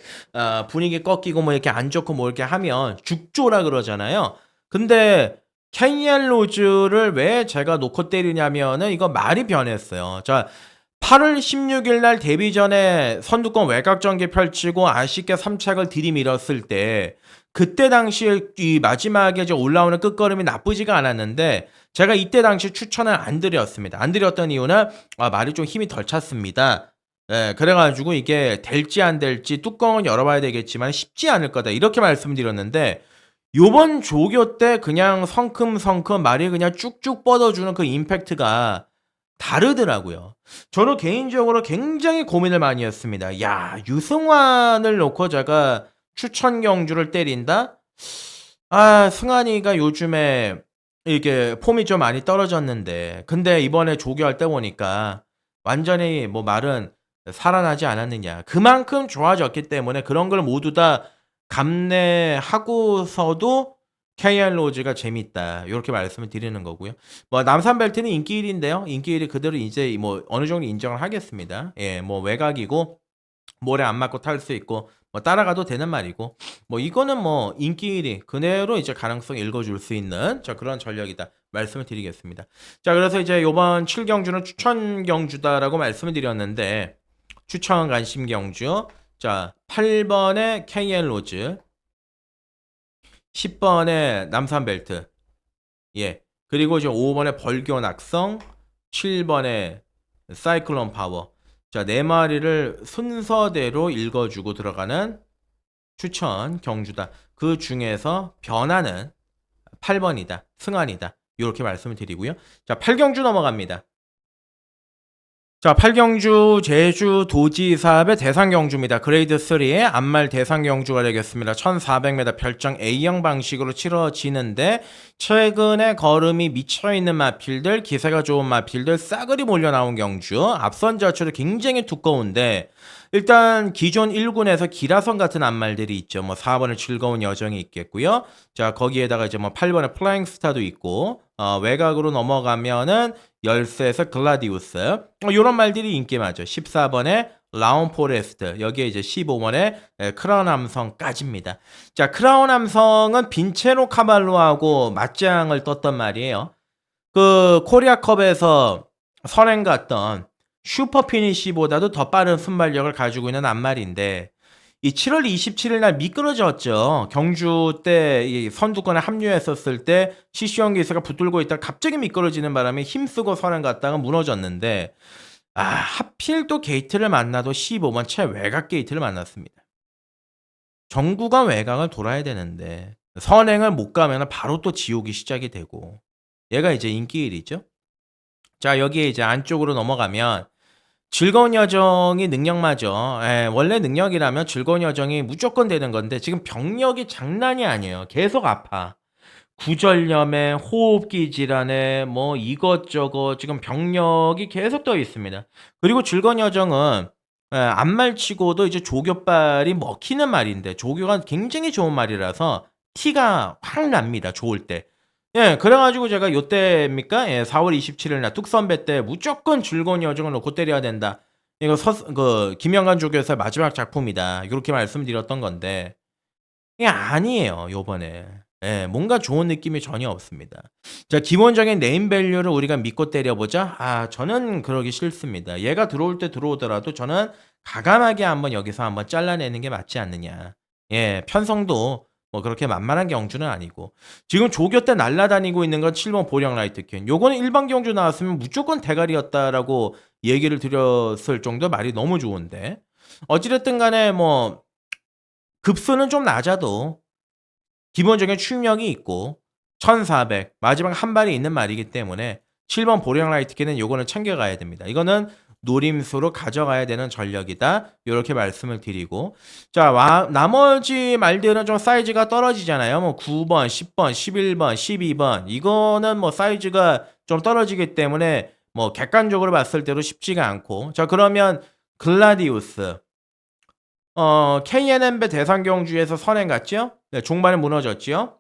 분위기 꺾이고 뭐 이렇게 안 좋고 뭐 이렇게 하면 죽조라 그러잖아요. 근데 KN 로즈를 왜 제가 놓고 때리냐면은 이거 말이 변했어요. 자, 8월 16일 날 데뷔 전에 선두권 외곽 전개 펼치고 아쉽게 3착을 들이밀었을 때 그때 당시에 이 마지막에 이제 올라오는 끝걸음이 나쁘지가 않았는데 제가 이때 당시 추천을 안 드렸습니다. 안 드렸던 이유는 말이 좀 힘이 덜 찼습니다. 예, 그래가지고 이게 될지 안 될지 뚜껑은 열어봐야 되겠지만 쉽지 않을 거다 이렇게 말씀드렸는데 요번 조교 때 그냥 성큼성큼 말이 그냥 쭉쭉 뻗어주는 그 임팩트가 다르더라고요. 저는 개인적으로 굉장히 고민을 많이 했습니다. 야, 유승환을 놓고 제가 추천 경주를 때린다? 승환이가 요즘에 이게 폼이 좀 많이 떨어졌는데, 근데 이번에 조교할 때 보니까 완전히 뭐 말은 살아나지 않았느냐. 그만큼 좋아졌기 때문에 그런 걸 모두 다 감내하고서도 KR 로즈가 재밌다. 이렇게 말씀을 드리는 거고요. 뭐 남산 벨트는 인기 1인데요. 인기 1이 그대로 이제 뭐 어느 정도 인정을 하겠습니다. 예, 뭐 외곽이고 모래 안 맞고 탈 수 있고 뭐 따라가도 되는 말이고 뭐 이거는 뭐 인기 1위 그대로 이제 가능성 읽어줄 수 있는 그런 전략이다. 말씀을 드리겠습니다. 자, 그래서 이제 요번 7경주는 추천 경주다라고 말씀을 드렸는데 추천 관심 경주 자 8번의 KN 로즈 10번에 남산벨트. 예. 그리고 이제 5번에 벌교 낙성, 7번에 사이클론 파워. 자, 네 마리를 순서대로 읽어주고 들어가는 추천 경주다. 그 중에서 변화는 8번이다. 승환이다. 이렇게 말씀을 드리고요. 자, 8경주 넘어갑니다. 자, 8경주 제주도지사업의 대상경주입니다. 그레이드 3의 암말 대상경주가 되겠습니다. 1400m 별정 A형 방식으로 치러지는데 최근에 걸음이 미쳐있는 마필들, 기세가 좋은 마필들 싸그리 몰려 나온 경주. 앞선 자체도 굉장히 두꺼운데 일단 기존 1군에서 기라성 같은 암말들이 있죠. 뭐 4번의 즐거운 여정이 있겠고요. 자, 거기에다가 이제 뭐 8번의 플라잉 스타도 있고 외곽으로 넘어가면은 열쇠에서 글라디우스 요런 말들이 인기맞죠. 14번에 라운 포레스트 여기에 이제 15번에 크라운 함성까지입니다. 자, 크라운 함성은 빈체로 카발로하고 맞짱을 떴단 말이에요. 그 코리아컵에서 선행 갔던 슈퍼 피니시보다도 더 빠른 순발력을 가지고 있는 암말인데 이 7월 27일 날 미끄러졌죠. 경주 때 이 선두권에 합류했었을 때 시시형 기세가 붙들고 있다가 갑자기 미끄러지는 바람에 힘쓰고 선행 갔다가 무너졌는데 하필 또 게이트를 만나도 15번 최외곽 게이트를 만났습니다. 정구간 외곽을 돌아야 되는데 선행을 못 가면 바로 또 지옥이 시작이 되고 얘가 이제 인기 1위죠. 자, 여기에 이제 안쪽으로 넘어가면 즐거운 여정이 능력마저 원래 능력이라면 즐거운 여정이 무조건 되는 건데 지금 병력이 장난이 아니에요. 계속 아파. 구절염에 호흡기 질환에 뭐 이것저것 지금 병력이 계속 떠 있습니다. 그리고 즐거운 여정은 안말치고도 이제 조교빨이 먹히는 말인데 조교가 굉장히 좋은 말이라서 티가 확 납니다. 좋을 때. 예, 그래가지고 제가 요때입니까? 예, 4월 27일 날 뚝선배 때 무조건 즐거운 여정을 놓고 때려야 된다. 이거 김영관 조교에서 마지막 작품이다. 이렇게 말씀드렸던 건데, 이게 아니에요, 요번에. 예, 뭔가 좋은 느낌이 전혀 없습니다. 자, 기본적인 네임밸류를 우리가 믿고 때려보자? 저는 그러기 싫습니다. 얘가 들어올 때 들어오더라도 저는 가감하게 한번 여기서 한번 잘라내는 게 맞지 않느냐. 예, 편성도 뭐 그렇게 만만한 경주는 아니고 지금 조교 때 날아다니고 있는 건 7번 보령 라이트퀸. 요거는 일반 경주 나왔으면 무조건 대가리였다라고 얘기를 드렸을 정도 말이 너무 좋은데 어찌됐든 간에 뭐 급수는 좀 낮아도 기본적인 출력이 있고 1400 마지막 한 발이 있는 말이기 때문에 7번 보령 라이트키는 요거는 챙겨가야 됩니다. 이거는 노림수로 가져가야 되는 전력이다. 요렇게 말씀을 드리고 자 나머지 말들은 좀 사이즈가 떨어지잖아요. 뭐 9번, 10번, 11번, 12번 이거는 뭐 사이즈가 좀 떨어지기 때문에 뭐 객관적으로 봤을 때도 쉽지가 않고 자 그러면 글라디우스 KNN배 대상경주에서 선행 갔죠? 네, 종반에 무너졌지요?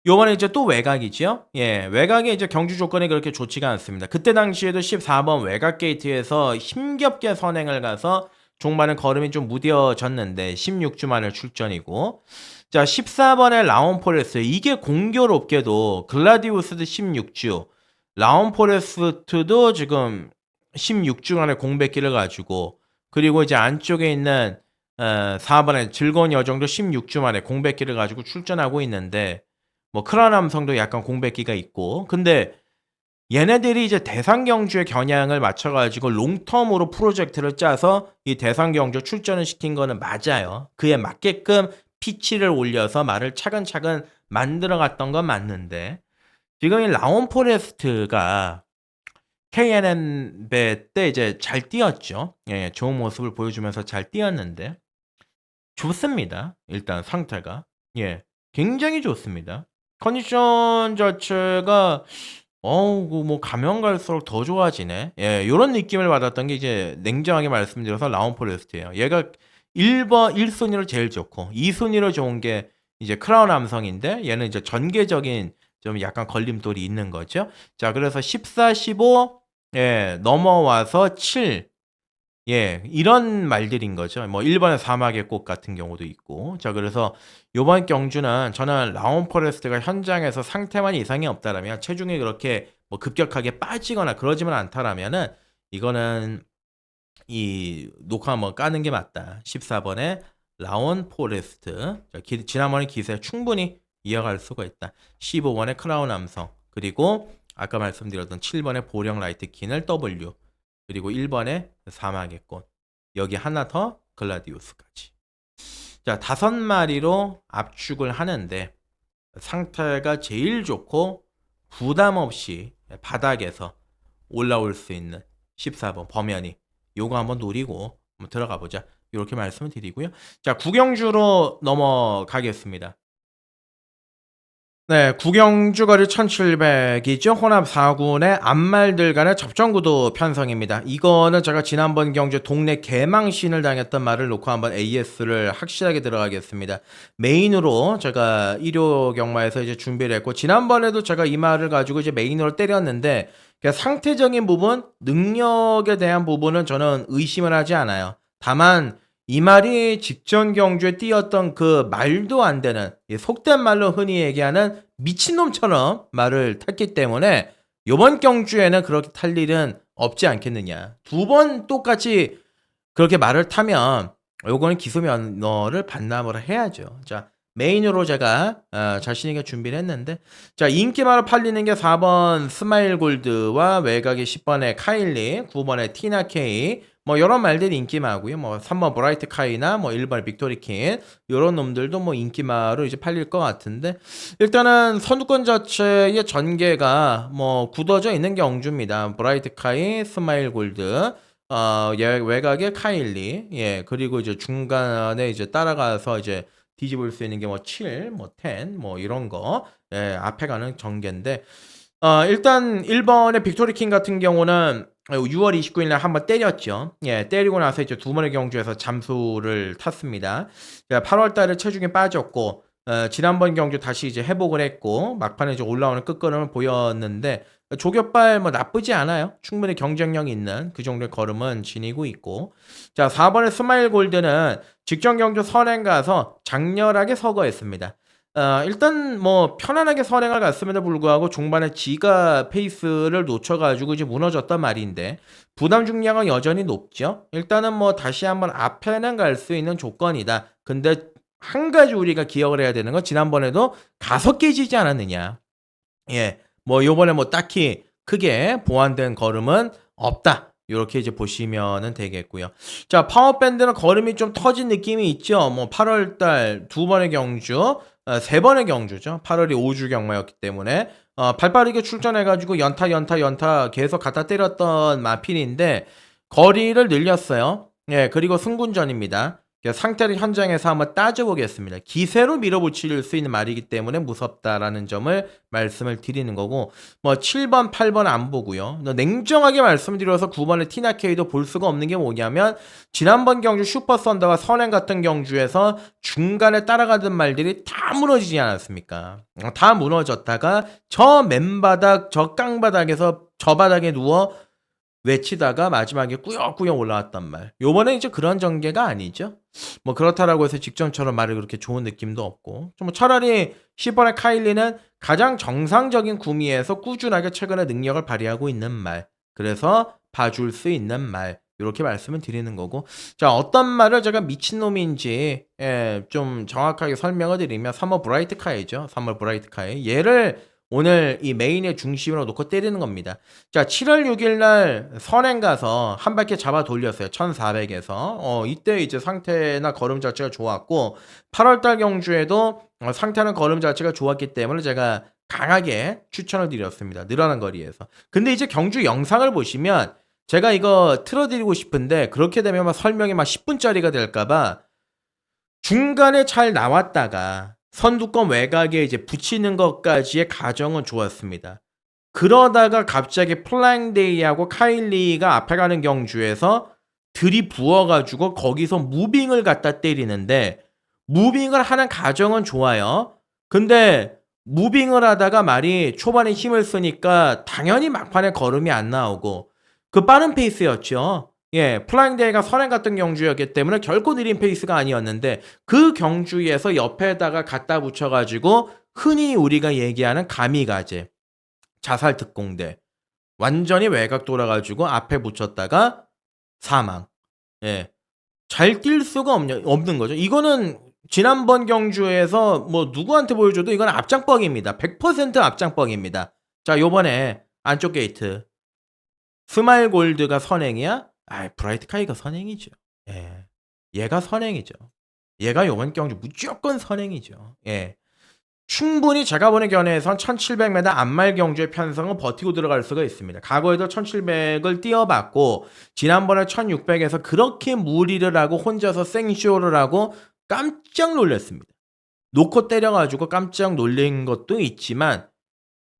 요번에 이제 또 외곽이지요? 예, 외곽에 이제 경주 조건이 그렇게 좋지가 않습니다. 그때 당시에도 14번 외곽 게이트에서 힘겹게 선행을 가서 종반은 걸음이 좀 무뎌졌는데 16주 만에 출전이고 자 14번의 라온포레스트 이게 공교롭게도 글라디우스도 16주 라온포레스트도 지금 16주간의 공백기를 가지고 그리고 이제 안쪽에 있는 4번의 즐거운 여정도 16주 만에 공백기를 가지고 출전하고 있는데 뭐 크라남성도 약간 공백기가 있고 근데 얘네들이 이제 대상경주의 겨냥을 맞춰가지고 롱텀으로 프로젝트를 짜서 이 대상경주 출전을 시킨 거는 맞아요. 그에 맞게끔 피치를 올려서 말을 차근차근 만들어갔던 건 맞는데 지금 이 라온 포레스트가 KNN 때 이제 잘 뛰었죠. 예, 좋은 모습을 보여주면서 잘 뛰었는데 좋습니다. 일단 상태가 예, 굉장히 좋습니다. 컨디션 자체가 뭐 가면 갈수록 더 좋아지네. 예, 요런 느낌을 받았던 게 이제 냉정하게 말씀드려서 라운 포레스트예요. 얘가 1번 1순위로 제일 좋고 2순위로 좋은 게 이제 크라운 암성인데 얘는 이제 전개적인 좀 약간 걸림돌이 있는 거죠. 자, 그래서 14, 15 예, 넘어와서 7 예, 이런 말들인 거죠. 뭐 1번의 사막의 꽃 같은 경우도 있고. 자, 그래서 요번 경주는 저는 라온 포레스트가 현장에서 상태만 이상이 없다라면 체중이 그렇게 뭐 급격하게 빠지거나 그러지만 않다라면은 이거는 이 녹화 뭐 까는 게 맞다. 14번의 라온 포레스트. 자, 지난번의 기세 충분히 이어갈 수가 있다. 15번의 크라운 암성. 그리고 아까 말씀드렸던 7번의 보령 라이트 킨을 W. 그리고 1번에 사막의 꽃. 여기 하나 더 글라디우스까지. 자, 5마리로 압축을 하는데 상태가 제일 좋고 부담 없이 바닥에서 올라올 수 있는 14번 범연이 요거 한번 노리고 한번 들어가 보자. 이렇게 말씀을 드리고요. 자, 구경주로 넘어가겠습니다. 네, 구경주거리 1700이죠. 혼합 4군의 암말들 간의 접전구도 편성입니다. 이거는 제가 지난번 경주 동네 개망신을 당했던 말을 놓고 한번 AS를 확실하게 들어가겠습니다. 메인으로 제가 일요 경마에서 이제 준비를 했고, 지난번에도 제가 이 말을 가지고 이제 메인으로 때렸는데, 상태적인 부분, 능력에 대한 부분은 저는 의심을 하지 않아요. 다만, 이 말이 직전 경주에 띄었던 그 말도 안 되는 속된 말로 흔히 얘기하는 미친놈처럼 말을 탔기 때문에 이번 경주에는 그렇게 탈 일은 없지 않겠느냐. 2번 똑같이 그렇게 말을 타면 요거는 기수 면허를 반납을 해야죠. 자, 메인으로 제가 자신있게 준비를 했는데 자, 인기마로 팔리는 게 4번 스마일 골드와 외곽의 10번의 카일리, 9번의 티나케이 뭐 이런 말들이 인기마고요. 뭐 3번 브라이트 카이나 뭐 1번 빅토리킨 이런 놈들도 뭐 인기마로 이제 팔릴 것 같은데 일단은 선두권 자체의 전개가 뭐 굳어져 있는 경주입니다. 브라이트 카이, 스마일 골드, 외곽의 카일리, 예, 그리고 이제 중간에 이제 따라가서 이제 뒤집을 수 있는 게 뭐 7, 뭐 10, 뭐 이런 거, 예, 앞에 가는 전개인데, 일단 1번의 빅토리킹 같은 경우는 6월 29일 날 한번 때렸죠. 예, 때리고 나서 이제 2번의 경주에서 잠수를 탔습니다. 8월 달에 체중이 빠졌고, 지난번 경주 다시 이제 회복을 했고, 막판에 이제 올라오는 끝걸음을 보였는데, 조격발 뭐 나쁘지 않아요. 충분히 경쟁력 있는 그 정도의 걸음은 지니고 있고. 자, 4번의 스마일 골드는 직전 경주 선행 가서 장렬하게 서거했습니다. 일단 뭐 편안하게 선행을 갔음에도 불구하고 중반에 지가 페이스를 놓쳐가지고 이제 무너졌단 말인데 부담 중량은 여전히 높죠. 일단은 뭐 다시 한번 앞에는 갈 수 있는 조건이다. 근데 한 가지 우리가 기억을 해야 되는 건 지난번에도 5개 지지 않았느냐. 예. 뭐 요번에 뭐 딱히 크게 보완된 걸음은 없다. 요렇게 이제 보시면은 되겠고요. 자, 파워밴드는 걸음이 좀 터진 느낌이 있죠. 뭐 8월 달 2번의 경주, 3번의 경주죠. 8월이 5주 경마였기 때문에 발빠르게 출전해 가지고 연타 계속 갖다 때렸던 마필인데 거리를 늘렸어요. 예, 그리고 승군전입니다. 상태를 현장에서 한번 따져보겠습니다. 기세로 밀어붙일 수 있는 말이기 때문에 무섭다라는 점을 말씀을 드리는 거고, 뭐 7번, 8번 안 보고요. 냉정하게 말씀드려서 9번의 티나케이도 볼 수가 없는 게 뭐냐면 지난번 경주 슈퍼썬더와 선행 같은 경주에서 중간에 따라가던 말들이 다 무너지지 않았습니까? 다 무너졌다가 저 맨바닥, 저 깡바닥에서 저 바닥에 누워 외치다가 마지막에 꾸역꾸역 올라왔단 말. 요번에 이제 그런 전개가 아니죠. 뭐 그렇다라고 해서 직전처럼 말이 그렇게 좋은 느낌도 없고. 좀 차라리 10번의 카일리는 가장 정상적인 구미에서 꾸준하게 최근에 능력을 발휘하고 있는 말. 그래서 봐줄 수 있는 말. 이렇게 말씀을 드리는 거고. 자, 어떤 말을 제가 미친놈인지 좀 정확하게 설명을 드리면 3번 브라이트 카이죠. 3번 브라이트 카이. 얘를 오늘 이 메인의 중심으로 놓고 때리는 겁니다. 자, 7월 6일 날 선행 가서 한 바퀴 잡아 돌렸어요. 1400에서. 이때 이제 상태나 걸음 자체가 좋았고 8월 달 경주에도 상태는 걸음 자체가 좋았기 때문에 제가 강하게 추천을 드렸습니다. 늘어난 거리에서. 근데 이제 경주 영상을 보시면 제가 이거 틀어드리고 싶은데 그렇게 되면 막 설명이 막 10분짜리가 될까봐 중간에 잘 나왔다가 선두권 외곽에 이제 붙이는 것까지의 과정은 좋았습니다. 그러다가 갑자기 플라잉데이하고 카일리가 앞에 가는 경주에서 들이부어가지고 거기서 무빙을 갖다 때리는데 무빙을 하는 과정은 좋아요. 근데 무빙을 하다가 말이 초반에 힘을 쓰니까 당연히 막판에 걸음이 안 나오고 그 빠른 페이스였죠. 예, 플라잉데이가 선행 같은 경주였기 때문에 결코 느린 페이스가 아니었는데 그 경주에서 옆에다가 갖다 붙여가지고 흔히 우리가 얘기하는 가미가제, 자살특공대 완전히 외곽 돌아가지고 앞에 붙였다가 사망. 예, 잘 뛸 수가 없는 거죠. 이거는 지난번 경주에서 뭐 누구한테 보여줘도 이건 앞장뻑입니다. 100% 앞장뻑입니다. 자, 요번에 안쪽 게이트 스마일 골드가 선행이야? 브라이트 카이가 선행이죠. 예. 얘가 선행이죠. 얘가 요번 경주 무조건 선행이죠. 예. 충분히 제가 보는 견해에선 1700m 안말 경주의 편성은 버티고 들어갈 수가 있습니다. 과거에도 1700을 뛰어봤고 지난번에 1600에서 그렇게 무리를 하고 혼자서 생쇼를 하고 깜짝 놀랐습니다. 놓고 때려가지고 깜짝 놀란 것도 있지만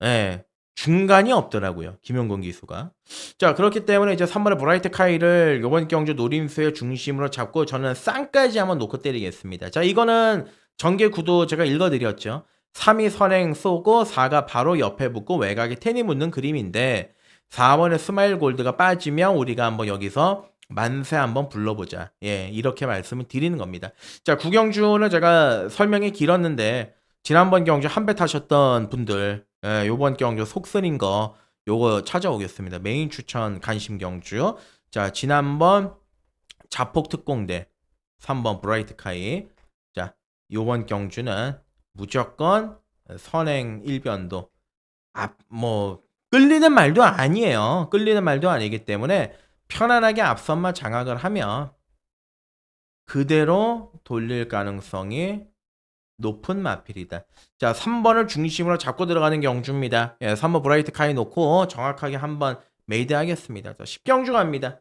예. 중간이 없더라고요. 김용곤 기수가. 자, 그렇기 때문에 이제 3번의 브라이트 카이를 요번 경주 노림수의 중심으로 잡고 저는 쌍까지 한번 놓고 때리겠습니다. 자, 이거는 전개 구도 제가 읽어드렸죠. 3이 선행 쏘고 4가 바로 옆에 붙고 외곽에 텐이 묻는 그림인데 4번의 스마일 골드가 빠지면 우리가 한번 여기서 만세 한번 불러보자. 예, 이렇게 말씀을 드리는 겁니다. 자, 구경주는 제가 설명이 길었는데 지난번 경주 한 배 타셨던 분들 요번 경주 속쓰린 거 요거 찾아오겠습니다. 메인 추천 관심 경주. 자, 지난번 자폭 특공대 3번 브라이트 카이. 자, 요번 경주는 무조건 선행 1변도 뭐 끌리는 말도 아니에요. 끌리는 말도 아니기 때문에 편안하게 앞선만 장악을 하면 그대로 돌릴 가능성이 높은 마필이다. 자, 3번을 중심으로 잡고 들어가는 경주입니다. 예, 3번 브라이트 카이 놓고 정확하게 한번 메이드 하겠습니다. 자, 10경주 갑니다.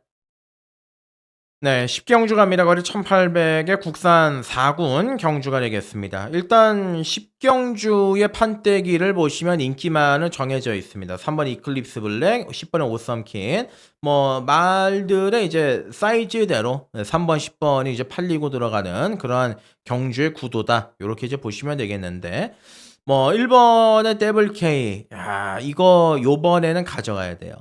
네, 10경주 갑니다. 거리 1800의 국산 4군 경주가 되겠습니다. 일단 10경주의 판때기를 보시면 인기만은 정해져 있습니다. 3번 이클립스 블랙, 10번은 오썸킨. 뭐 말들의 이제 사이즈대로 3번, 10번이 이제 팔리고 들어가는 그런 경주의 구도다. 이렇게 이제 보시면 되겠는데 뭐 1번의 더블 K. 야, 이거 요번에는 가져가야 돼요.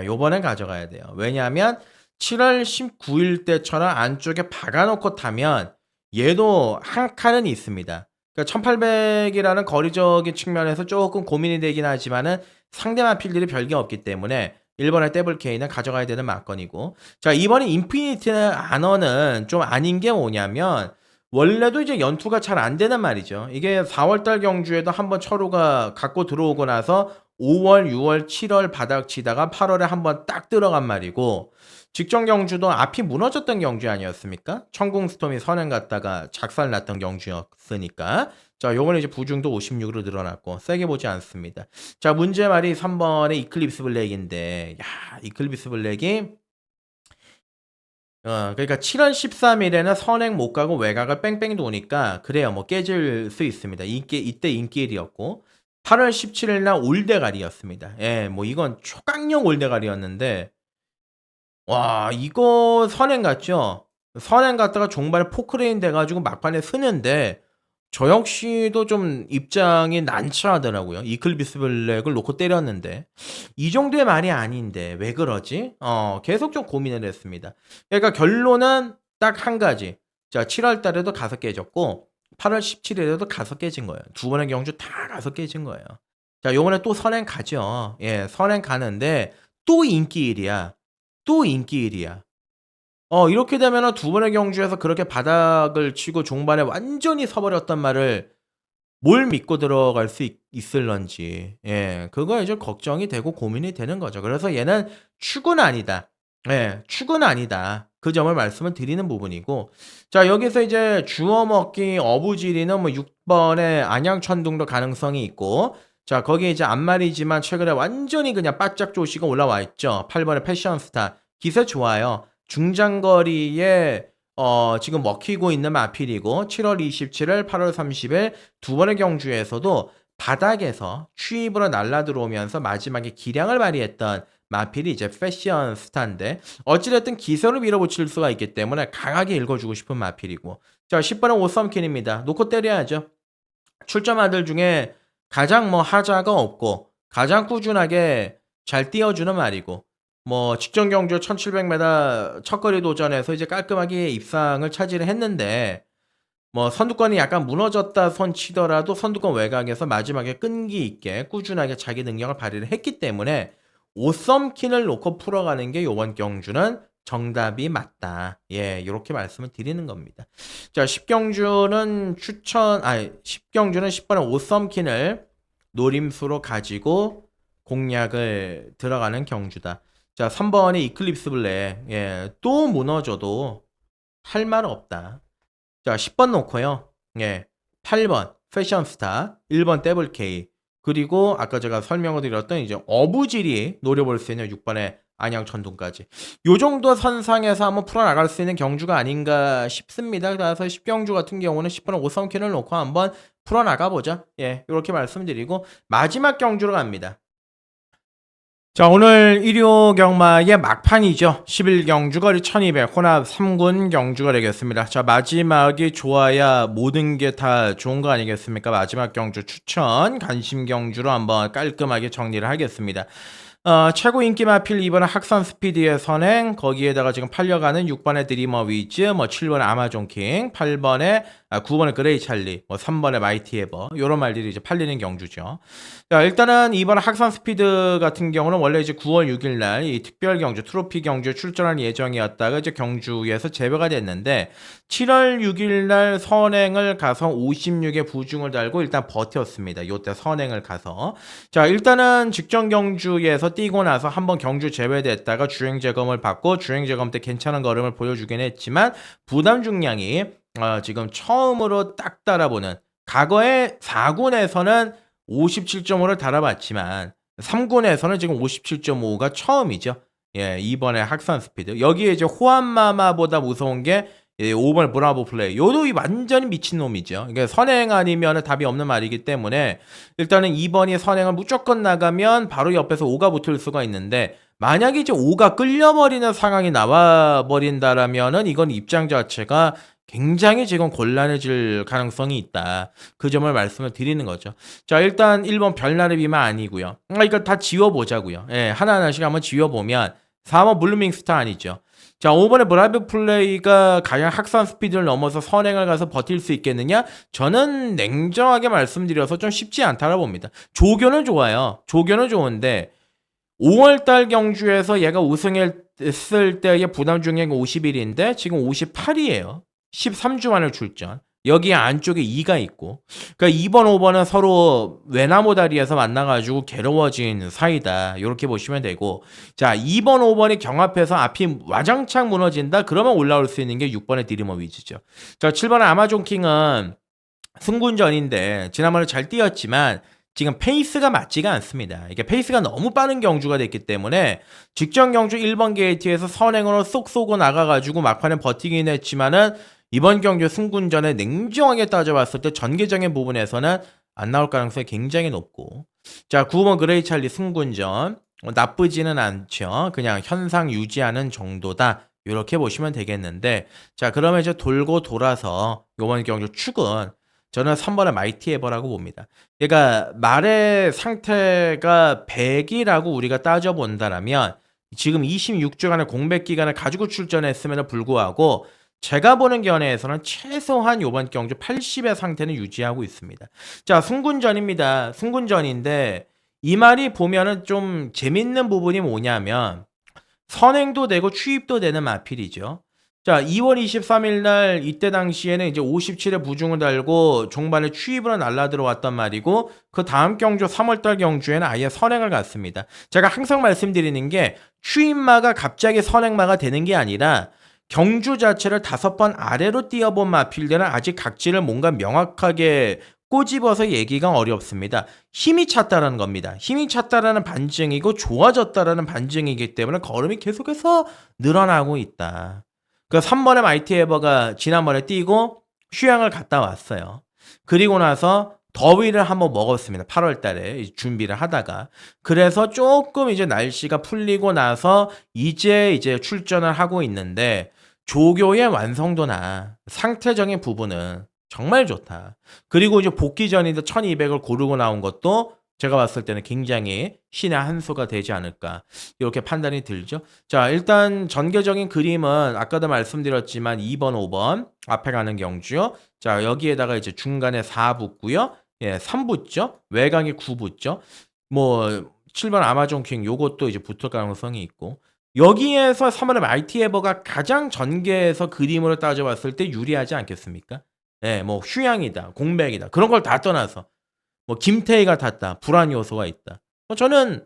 요번엔 가져가야 돼요. 왜냐하면 7월 19일 때처럼 안쪽에 박아놓고 타면 얘도 한 칸은 있습니다. 그러니까 1800이라는 거리적인 측면에서 조금 고민이 되긴 하지만은 상대만 필들이 별게 없기 때문에 1번의 더블 K는 가져가야 되는 막건이고 자, 2번의 인피니트 아너는 좀 아닌 게 뭐냐면 원래도 이제 연투가 잘 안 되는 말이죠. 이게 4월달 경주에도 한번 철호가 갖고 들어오고 나서 5월, 6월, 7월 바닥 치다가 8월에 한번 딱 들어간 말이고 직전 경주도 앞이 무너졌던 경주 아니었습니까? 천궁스톰이 선행 갔다가 작살 났던 경주였으니까. 자, 요번에 이제 부중도 56으로 늘어났고 세게 보지 않습니다. 자, 문제 말이 3번의 이클립스 블랙인데 야, 이클립스 블랙이 그러니까 7월 13일에는 선행 못 가고 외곽을 뺑뺑 도니까 그래요. 뭐 깨질 수 있습니다. 이때 인기일이었고 8월 17일 날 올대가리였습니다. 예, 뭐 이건 초강력 올대가리였는데 와, 이거 선행 갔죠? 선행 갔다가 종발에 포크레인 돼가지고 막판에 쓰는데 저 역시도 좀 입장이 난처하더라고요. 이클비스 블랙을 놓고 때렸는데 이 정도의 말이 아닌데 왜 그러지? 계속 좀 고민을 했습니다. 그러니까 결론은 딱 한 가지. 자, 7월 달에도 가서 깨졌고 8월 17일에도 가서 깨진 거예요. 두 번의 경주 다 가서 깨진 거예요. 자, 요번에 또 선행 가죠. 예, 선행 가는데 또 인기일이야. 또 인기일이야. 이렇게 되면은 두 번의 경주에서 그렇게 바닥을 치고 종반에 완전히 서버렸단 말을 뭘 믿고 들어갈 수 있을런지. 예, 그거 이제 걱정이 되고 고민이 되는 거죠. 그래서 얘는 축은 아니다. 예, 축은 아니다. 그 점을 말씀을 드리는 부분이고. 자, 여기서 이제 주워먹기 어부지리는 뭐 6번에 안양천둥도 가능성이 있고. 자, 거기에 이제 앞말이지만 최근에 완전히 그냥 바짝 조시가 올라와 있죠. 8번에 패션스타. 기세 좋아요. 중장거리에 지금 먹히고 있는 마필이고 7월 27일, 8월 30일 두 번의 경주에서도 바닥에서 추입으로 날라 들어오면서 마지막에 기량을 발휘했던 마필이 이제 패션 스타인데 어찌됐든 기세로 밀어붙일 수가 있기 때문에 강하게 읽어주고 싶은 마필이고 자 10번은 오썸킨입니다. 놓고 때려야죠. 출전 아들 중에 가장 뭐 하자가 없고 가장 꾸준하게 잘 띄워주는 말이고 뭐 직전 경주 1700m 첫거리 도전에서 이제 깔끔하게 입상을 차지를 했는데 뭐 선두권이 약간 무너졌다 손 치더라도 선두권 외곽에서 마지막에 끈기 있게 꾸준하게 자기 능력을 발휘를 했기 때문에 오썸킨을 놓고 풀어가는 게 요번 경주는 정답이 맞다. 예, 이렇게 말씀을 드리는 겁니다. 자, 10경주는 10번의 오썸킨을 노림수로 가지고 공략을 들어가는 경주다. 자, 3번이 이클립스 블랙. 예, 또 무너져도 할 말 없다. 자, 10번 놓고요. 예, 8번 패션스타, 1번 더블K, 그리고 아까 제가 설명을 드렸던 이제 어부질이 노려볼 수 있는 6번의 안양천둥까지. 요 정도 선상에서 한번 풀어나갈 수 있는 경주가 아닌가 싶습니다. 그래서 10경주 같은 경우는 10번 오썸킨을 놓고 한번 풀어나가보자. 예, 이렇게 말씀드리고 마지막 경주로 갑니다. 자, 오늘 일요 경마의 막판이죠. 11경주 거리 1200 혼합 3군 경주가 되겠습니다. 자, 마지막이 좋아야 모든 게 다 좋은 거 아니겠습니까? 마지막 경주 추천 관심 경주로 한번 깔끔하게 정리를 하겠습니다. 최고 인기 마필 2번은 학산 스피드의 선행, 거기에다가 지금 팔려가는 6번의 드리머 위즈, 뭐 7번의 아마존 킹, 9번의 그레이 찰리, 뭐 3번의 마이티 에버, 요런 말들이 이제 팔리는 경주죠. 자, 일단은 이번 학산 스피드 같은 경우는 원래 이제 9월 6일 날 이 특별 경주, 트로피 경주에 출전할 예정이었다가 이제 경주에서 제외가 됐는데 7월 6일 날 선행을 가서 56에 부중을 달고 일단 버텼습니다. 요때 선행을 가서. 자, 일단은 직전 경주에서 뛰고 나서 한번 경주 제외됐다가 주행 점검을 받고 주행 점검 때 괜찮은 걸음을 보여주긴 했지만 부담 중량이 지금 처음으로 딱 달아보는 과거에 4군에서는 57.5를 달아봤지만 3군에서는 지금 57.5가 처음이죠. 예, 이번에 학산 스피드. 여기에 이제 호암마마보다 무서운 게 5번 브라보 플레이. 요도 완전히 미친놈이죠. 이게 선행 아니면 답이 없는 말이기 때문에 일단은 2번이 선행을 무조건 나가면 바로 옆에서 5가 붙을 수가 있는데 만약에 이제 5가 끌려버리는 상황이 나와버린다라면은 이건 입장 자체가 굉장히 지금 곤란해질 가능성이 있다. 그 점을 말씀을 드리는 거죠. 자, 일단 1번 별나르 비만 아니고요. 이거 다 지워보자고요. 예, 하나하나씩 한번 지워보면 4번 블루밍스타 아니죠. 자, 5번의 브라이브 플레이가 과연 학산 스피드를 넘어서 선행을 가서 버틸 수 있겠느냐? 저는 냉정하게 말씀드려서 좀 쉽지 않다고 봅니다. 조교는 좋아요. 조교는 좋은데 5월달 경주에서 얘가 우승했을 때의 부담 중량 51인데 지금 58이에요. 13주 만에 출전. 여기 안쪽에 2가 있고. 그러니까 2번, 5번은 서로 외나무 다리에서 만나가지고 괴로워진 사이다. 이렇게 보시면 되고. 자, 2번, 5번이 경합해서 앞이 와장창 무너진다. 그러면 올라올 수 있는 게 6번의 디리머 위즈죠. 자, 7번의 아마존 킹은 승군전인데 지난번에 잘 뛰었지만 지금 페이스가 맞지가 않습니다. 이게 페이스가 너무 빠른 경주가 됐기 때문에 직전 경주 1번 게이트에서 선행으로 쏙 쏘고 나가가지고 막판에 버티긴 했지만은 이번 경주 승군전에 냉정하게 따져봤을 때 전개적인 부분에서는 안 나올 가능성이 굉장히 높고, 자 9번 그레이 찰리 승군전 나쁘지는 않죠. 그냥 현상 유지하는 정도다. 이렇게 보시면 되겠는데, 자 그러면 이제 돌고 돌아서 이번 경주 축은 저는 3번의 마이티 에버라고 봅니다. 그러니까 말의 상태가 100이라고 우리가 따져본다라면 지금 26주간의 공백 기간을 가지고 출전했음에도 불구하고 제가 보는 견해에서는 최소한 이번 경주 80의 상태는 유지하고 있습니다. 자, 승군전입니다. 승군전인데 이 말이 보면은 좀 재밌는 부분이 뭐냐면 선행도 되고 추입도 되는 마필이죠. 자, 2월 23일 날 이때 당시에는 이제 57에 부중을 달고 종반에 추입으로 날라 들어왔단 말이고, 그 다음 경주 3월 달 경주에는 아예 선행을 갔습니다. 제가 항상 말씀드리는 게 추입마가 갑자기 선행마가 되는 게 아니라 경주 자체를 5번 아래로 띄어본 마필들은 아직 각지를 뭔가 명확하게 꼬집어서 얘기가 어렵습니다. 힘이 찼다라는 겁니다. 힘이 찼다라는 반증이고 좋아졌다라는 반증이기 때문에 걸음이 계속해서 늘어나고 있다. 그 3번의 마이티 에버가 지난번에 뛰고 휴양을 갔다 왔어요. 그리고 나서 더위를 한번 먹었습니다. 8월 달에 준비를 하다가. 그래서 조금 이제 날씨가 풀리고 나서 이제 출전을 하고 있는데 조교의 완성도나 상태적인 부분은 정말 좋다. 그리고 이제 복귀 전인데 1200을 고르고 나온 것도 제가 봤을 때는 굉장히 신의 한 수가 되지 않을까 이렇게 판단이 들죠. 자, 일단 전개적인 그림은 아까도 말씀드렸지만 2번, 5번 앞에 가는 경주요. 자, 여기에다가 이제 중간에 4 붙고요. 예, 3 붙죠. 외곽에 9 붙죠. 뭐 7번 아마존 킹 요것도 이제 붙을 가능성이 있고, 여기에서 3번의 마이티 에버가 가장 전개에서 그림으로 따져봤을 때 유리하지 않겠습니까? 예, 뭐 휴양이다, 공백이다 그런 걸 다 떠나서 뭐 김태희가 탔다, 불안 요소가 있다. 저는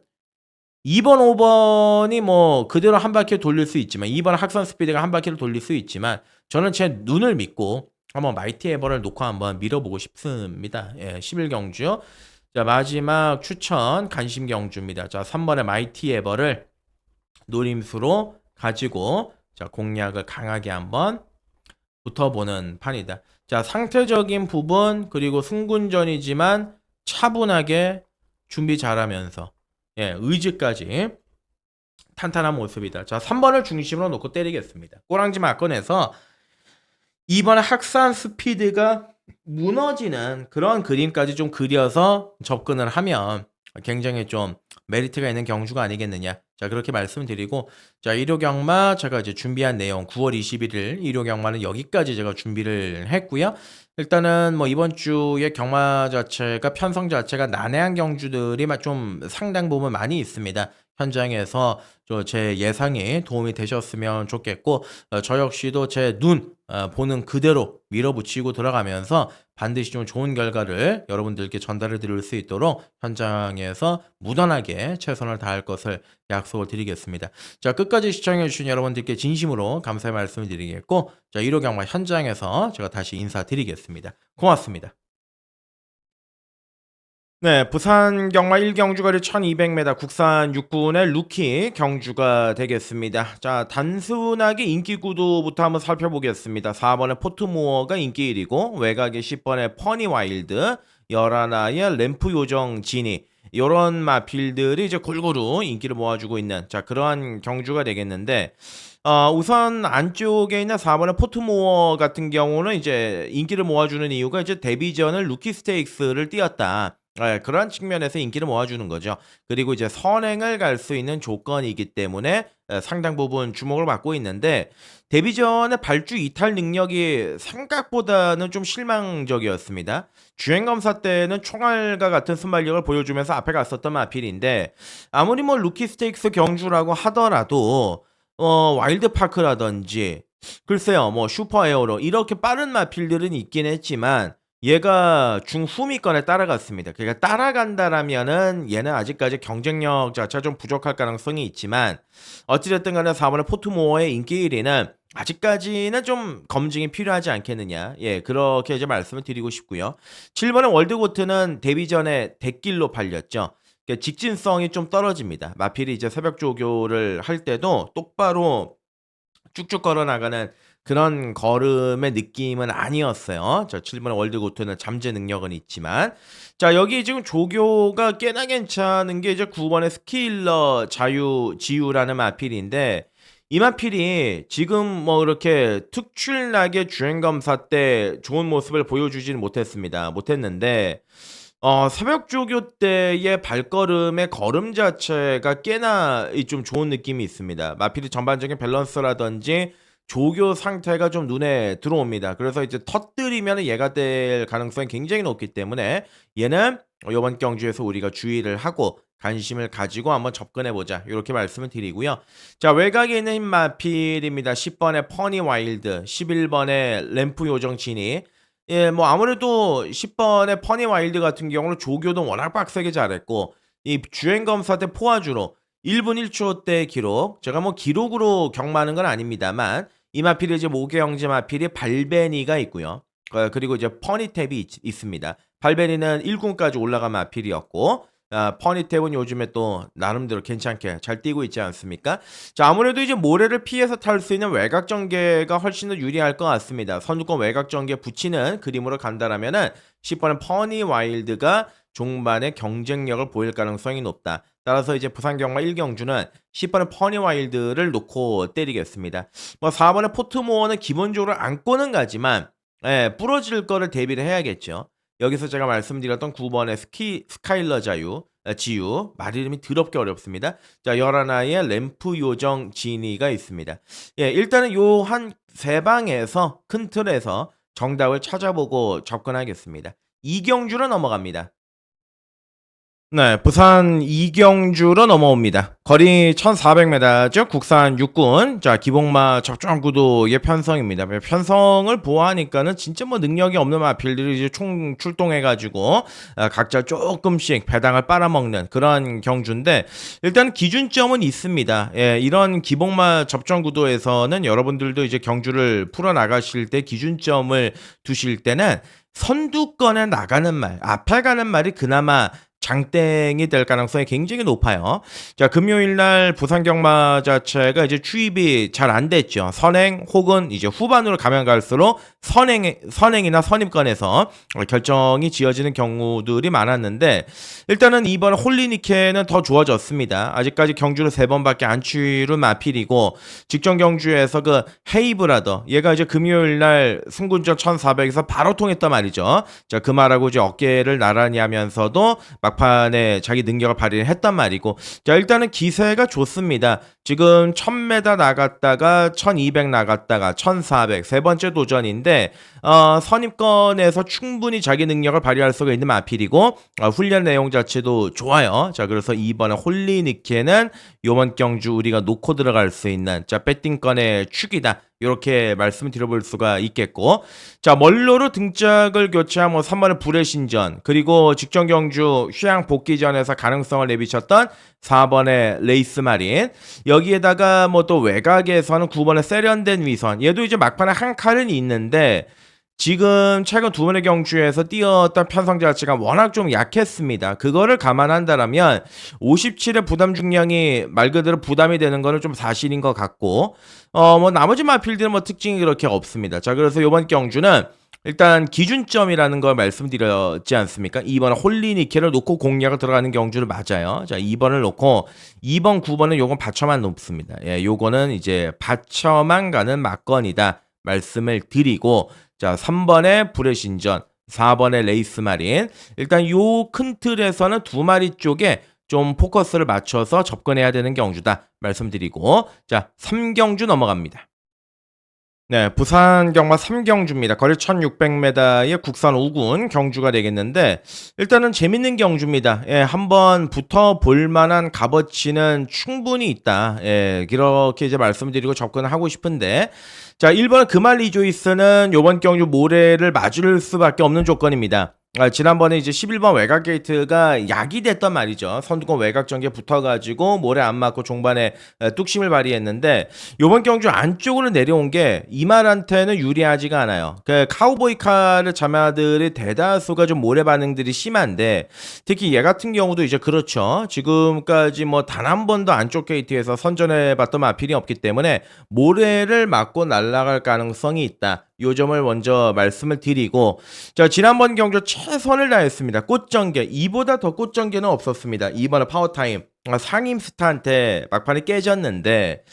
2번, 5번이 뭐 그대로 한 바퀴 돌릴 수 있지만, 2번 학선 스피드가 한 바퀴를 돌릴 수 있지만 저는 제 눈을 믿고 한번 마이티 에버를 놓고 한번 밀어보고 싶습니다. 예, 11경주요. 자, 마지막 추천 간심 경주입니다. 자, 3번의 마이티 에버를 노림수로 가지고 자 공략을 강하게 한번 붙어보는 판이다. 자, 상태적인 부분 그리고 승군전이지만 차분하게 준비 잘하면서 예, 의지까지 탄탄한 모습이다. 자, 3번을 중심으로 놓고 때리겠습니다. 꼬랑지 맞건해서 2번의 학산 스피드가 무너지는 그런 그림까지 좀 그려서 접근을 하면 굉장히 좀 메리트가 있는 경주가 아니겠느냐. 자, 그렇게 말씀드리고, 자, 일요 경마 제가 이제 준비한 내용 9월 21일 일요 경마는 여기까지 제가 준비를 했고요. 일단은 뭐 이번 주에 경마 자체가 편성 자체가 난해한 경주들이 좀 상당 부분 많이 있습니다. 현장에서 제 예상이 도움이 되셨으면 좋겠고, 저 역시도 제 눈 보는 그대로 밀어붙이고 들어가면서 반드시 좀 좋은 결과를 여러분들께 전달해 드릴 수 있도록 현장에서 무던하게 최선을 다할 것을 약속을 드리겠습니다. 자, 끝까지 시청해 주신 여러분들께 진심으로 감사의 말씀을 드리겠고, 자, 1호 경마 현장에서 제가 다시 인사드리겠습니다. 고맙습니다. 네, 부산 경마 1경주거리 1200m 국산 육군의 루키 경주가 되겠습니다. 자, 단순하게 인기 구도부터 한번 살펴보겠습니다. 4번의 포트모어가 인기 1위고, 외곽에 10번의 퍼니 와일드, 11화의 램프 요정 지니, 요런 마필들이 이제 골고루 인기를 모아주고 있는 자 그러한 경주가 되겠는데, 우선 안쪽에 있는 4번의 포트모어 같은 경우는 이제 인기를 모아주는 이유가 이제 데뷔전을 루키 스테이크스를 뛰었다. 네, 그런 측면에서 인기를 모아주는 거죠. 그리고 이제 선행을 갈 수 있는 조건이기 때문에 상당 부분 주목을 받고 있는데, 데뷔전의 발주 이탈 능력이 생각보다는 좀 실망적이었습니다. 주행검사 때는 총알과 같은 순발력을 보여주면서 앞에 갔었던 마필인데, 아무리 뭐 루키 스테이크스 경주라고 하더라도 와일드파크라든지 글쎄요. 뭐 슈퍼에어로 이렇게 빠른 마필들은 있긴 했지만 얘가 중후미권에 따라갔습니다. 그러니까 따라간다라면은 얘는 아직까지 경쟁력 자체가 좀 부족할 가능성이 있지만 어찌 됐든 간에 4 번의 포트모어의 인기 1 위는 아직까지는 좀 검증이 필요하지 않겠느냐. 예, 그렇게 이제 말씀을 드리고 싶고요. 7 번의 월드고트는 데뷔 전에 대길로 팔렸죠. 그러니까 직진성이 좀 떨어집니다. 마필이 이제 새벽 조교를 할 때도 똑바로 쭉쭉 걸어 나가는 그런 걸음의 느낌은 아니었어요. 저 7 번의 월드고트는 잠재 능력은 있지만 자 여기 지금 조교가 꽤나 괜찮은 게 이제 9 번의 스킬러 지유라는 마필인데 이 마필이 지금 뭐 이렇게 특출나게 주행 검사 때 좋은 모습을 보여주지는 못했는데 새벽 조교 때의 발걸음의 걸음 자체가 꽤나 이 좀 좋은 느낌이 있습니다. 마필의 전반적인 밸런스라든지 조교 상태가 좀 눈에 들어옵니다. 그래서 이제 터뜨리면은 얘가 될 가능성이 굉장히 높기 때문에 얘는 요번 경주에서 우리가 주의를 하고 관심을 가지고 한번 접근해 보자. 요렇게 말씀을 드리고요. 자, 외곽에 있는 마필입니다. 10 번의 퍼니 와일드, 11 번의 램프 요정 지니. 예, 뭐 아무래도 10 번의 퍼니 와일드 같은 경우는 조교도 워낙 빡세게 잘했고 이 주행 검사 때 포화주로 1분 1초 대 기록. 제가 뭐 기록으로 경마하는 건 아닙니다만 이 마필이 이제 모계형제 마필이 발베니가 있고요. 그리고 이제 퍼니탭이 있습니다. 발베니는 1군까지 올라간 마필이었고 퍼니탭은 요즘에 또 나름대로 괜찮게 잘 뛰고 있지 않습니까? 자, 아무래도 이제 모래를 피해서 탈 수 있는 외곽 전개가 훨씬 더 유리할 것 같습니다. 선두권 외곽 전개 붙이는 그림으로 간다라면은 10번의 퍼니 와일드가 종반에 경쟁력을 보일 가능성이 높다. 따라서 이제 부산 경마 1경주는 10번의 퍼니 와일드를 놓고 때리겠습니다. 뭐 4번의 포트모어는 기본적으로 안고는 가지만 예, 부러질 거를 대비를 해야겠죠. 여기서 제가 말씀드렸던 9번의 스카일러 지유 말 이름이 더럽게 어렵습니다. 자, 11의 램프 요정 지니가 있습니다. 예, 일단은 요 한 세 방에서 큰 틀에서 정답을 찾아보고 접근하겠습니다. 이경주로 넘어갑니다. 네, 부산 이경주로 넘어옵니다. 거리 1,400m죠. 국산 육군. 자, 기복마 접종 구도의 편성입니다. 편성을 보호하니까는 진짜 뭐 능력이 없는 마필들이 이제 총 출동해가지고 각자 조금씩 배당을 빨아먹는 그런 경주인데 일단 기준점은 있습니다. 예, 이런 기복마 접종 구도에서는 여러분들도 이제 경주를 풀어 나가실 때 기준점을 두실 때는 선두권에 나가는 말, 앞에 가는 말이 그나마 장땡이 될 가능성이 굉장히 높아요. 자, 금요일 날 부산 경마 자체가 이제 추입이 잘 안 됐죠. 선행 혹은 이제 후반으로 가면 갈수록 선행이나 선입권에서 결정이 지어지는 경우들이 많았는데 일단은 이번 홀리니케는 더 좋아졌습니다. 아직까지 경주를 3번밖에 안 치른 마필이고 직전 경주에서 그 헤이브라더 얘가 이제 금요일 날 승군전 1400에서 바로 통했단 말이죠. 자, 그 말하고 이제 어깨를 나란히 하면서도 막판에 자기 능력을 발휘했단 말이고 자, 일단은 기세가 좋습니다. 지금 1000m 나갔다가 1200 나갔다가 1400 세 번째 도전인데 선입권에서 충분히 자기 능력을 발휘할 수가 있는 마필이고 훈련 내용 자체도 좋아요. 자, 그래서 이번에 홀리니케는 요번 경주 우리가 놓고 들어갈 수 있는 자, 배팅권의 축이다. 이렇게 말씀을 드려볼 수가 있겠고 자, 멀로로 등짝을 교체한 뭐 3번의 불의 신전 그리고 직전 경주 휴양 복귀전에서 가능성을 내비쳤던 4번의 레이스 마린 여기에다가 뭐 또 외곽에서는 9번의 세련된 위선 얘도 이제 막판에 한 칼은 있는데 지금 최근 2번의 경주에서 뛰었던 편성 자체가 워낙 좀 약했습니다. 그거를 감안한다라면 57의 부담 중량이 말 그대로 부담이 되는 거는 좀 사실인 것 같고 뭐 나머지 마필들은 뭐 특징이 그렇게 없습니다. 자, 그래서 이번 경주는 일단 기준점이라는 걸 말씀드렸지 않습니까? 2번 홀리니케를 놓고 공략을 들어가는 경주를 맞아요. 자, 2번을 놓고 2번, 9번은 요건 받쳐만 높습니다. 예, 요거는 이제 받쳐만 가는 막건이다 말씀을 드리고 자, 3번의 불의 신전, 4번의 레이스 마린. 일단 요 큰 틀에서는 두 마리 쪽에 좀 포커스를 맞춰서 접근해야 되는 경주다 말씀드리고 자, 3경주 넘어갑니다. 네, 부산 경마 3경주입니다. 거리 1600m의 국산 5군 경주가 되겠는데 일단은 재밌는 경주입니다. 예, 한번 붙어볼 만한 값어치는 충분히 있다. 예, 이렇게 이제 말씀드리고 접근하고 싶은데 자, 1번 금알 리조이스는 요번 경주 모래를 맞을 수밖에 없는 조건입니다. 지난번에 이제 11번 외곽 게이트가 약이 됐단 말이죠. 선두권 외곽 전개 붙어가지고 모래 안 맞고 종반에 뚝심을 발휘했는데 요번 경주 안쪽으로 내려온 게 이말한테는 유리하지가 않아요. 그 카우보이카를 자마들의 대다수가 좀 모래 반응들이 심한데 특히 얘 같은 경우도 이제 그렇죠. 지금까지 뭐 단 한 번도 안쪽 게이트에서 선전해봤던 마필이 없기 때문에 모래를 맞고 날아갈 가능성이 있다. 요 점을 먼저 말씀을 드리고 자 지난번 경주 최선을 다했습니다. 꽃전개 이보다 더 꽃전개는 없었습니다. 이번에 파워타임 상임스타한테 막판에 깨졌는데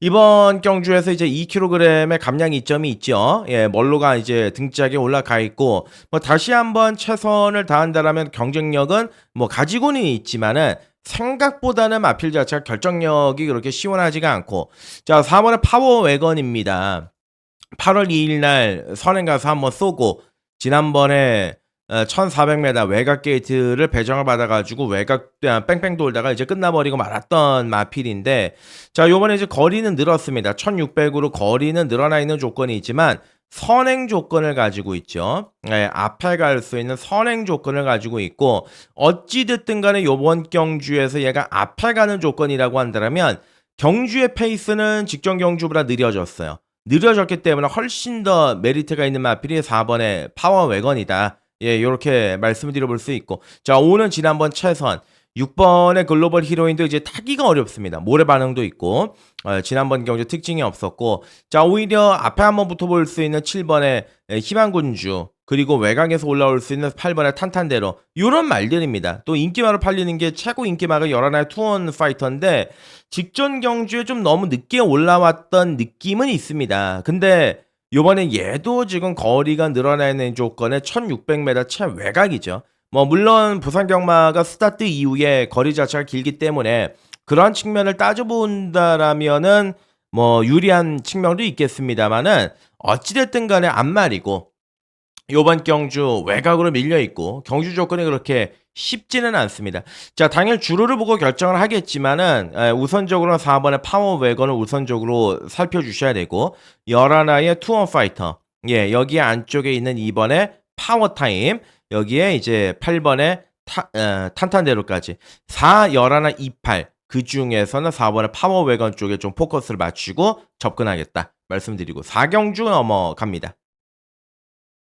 이번 경주에서 이제 2kg의 감량 이점이 있죠. 예, 멀로가 이제 등짝에 올라가 있고 뭐 다시 한번 최선을 다한다라면 경쟁력은 뭐 가지고는 있지만은 생각보다는 마필 자체가 결정력이 그렇게 시원하지가 않고 자 4번에 파워 웨건입니다. 8월 2일 날 선행 가서 한번 쏘고 지난번에 1400m 외곽 게이트를 배정을 받아가지고 외곽 뺑뺑 돌다가 이제 끝나버리고 말았던 마필인데 자 요번에 이제 거리는 늘었습니다. 1600으로 거리는 늘어나 있는 조건이 있지만 선행 조건을 가지고 있죠. 네, 앞에 갈 수 있는 선행 조건을 가지고 있고 어찌됐든 간에 요번 경주에서 얘가 앞에 가는 조건이라고 한다면 경주의 페이스는 직전 경주보다 느려졌어요. 느려졌기 때문에 훨씬 더 메리트가 있는 마필이 4번의 파워 웨건이다. 예, 요렇게 말씀을 드려볼 수 있고. 자, 5는 지난번 최선. 6번의 글로벌 히로인도 이제 타기가 어렵습니다. 모래 반응도 있고. 지난번 경주 특징이 없었고. 자, 오히려 앞에 한번 붙어볼 수 있는 7번의 희망군주. 그리고 외곽에서 올라올 수 있는 8번의 탄탄대로. 요런 말들입니다. 또 인기마로 팔리는 게 최고 인기마가 열하나의 투원 파이터인데 직전 경주에 좀 너무 늦게 올라왔던 느낌은 있습니다. 근데 요번에 얘도 지금 거리가 늘어나는 조건의 1600m 채 외곽이죠. 뭐 물론 부산 경마가 스타트 이후에 거리 자체가 길기 때문에 그런 측면을 따져본다라면은 뭐 유리한 측면도 있겠습니다만은 어찌됐든 간에 앞말이고 요번 경주 외곽으로 밀려있고 경주 조건이 그렇게 쉽지는 않습니다. 자, 당일 주로를 보고 결정을 하겠지만은 우선적으로는 4번의 파워 웨건을 우선적으로 살펴주셔야 되고 11의 투어 파이터 예, 여기 안쪽에 있는 2번의 파워 타임 여기에 이제 8번의 탄탄대로까지 4, 11, 28 그 중에서는 4번의 파워 웨건 쪽에 좀 포커스를 맞추고 접근하겠다 말씀드리고 4경주 넘어갑니다.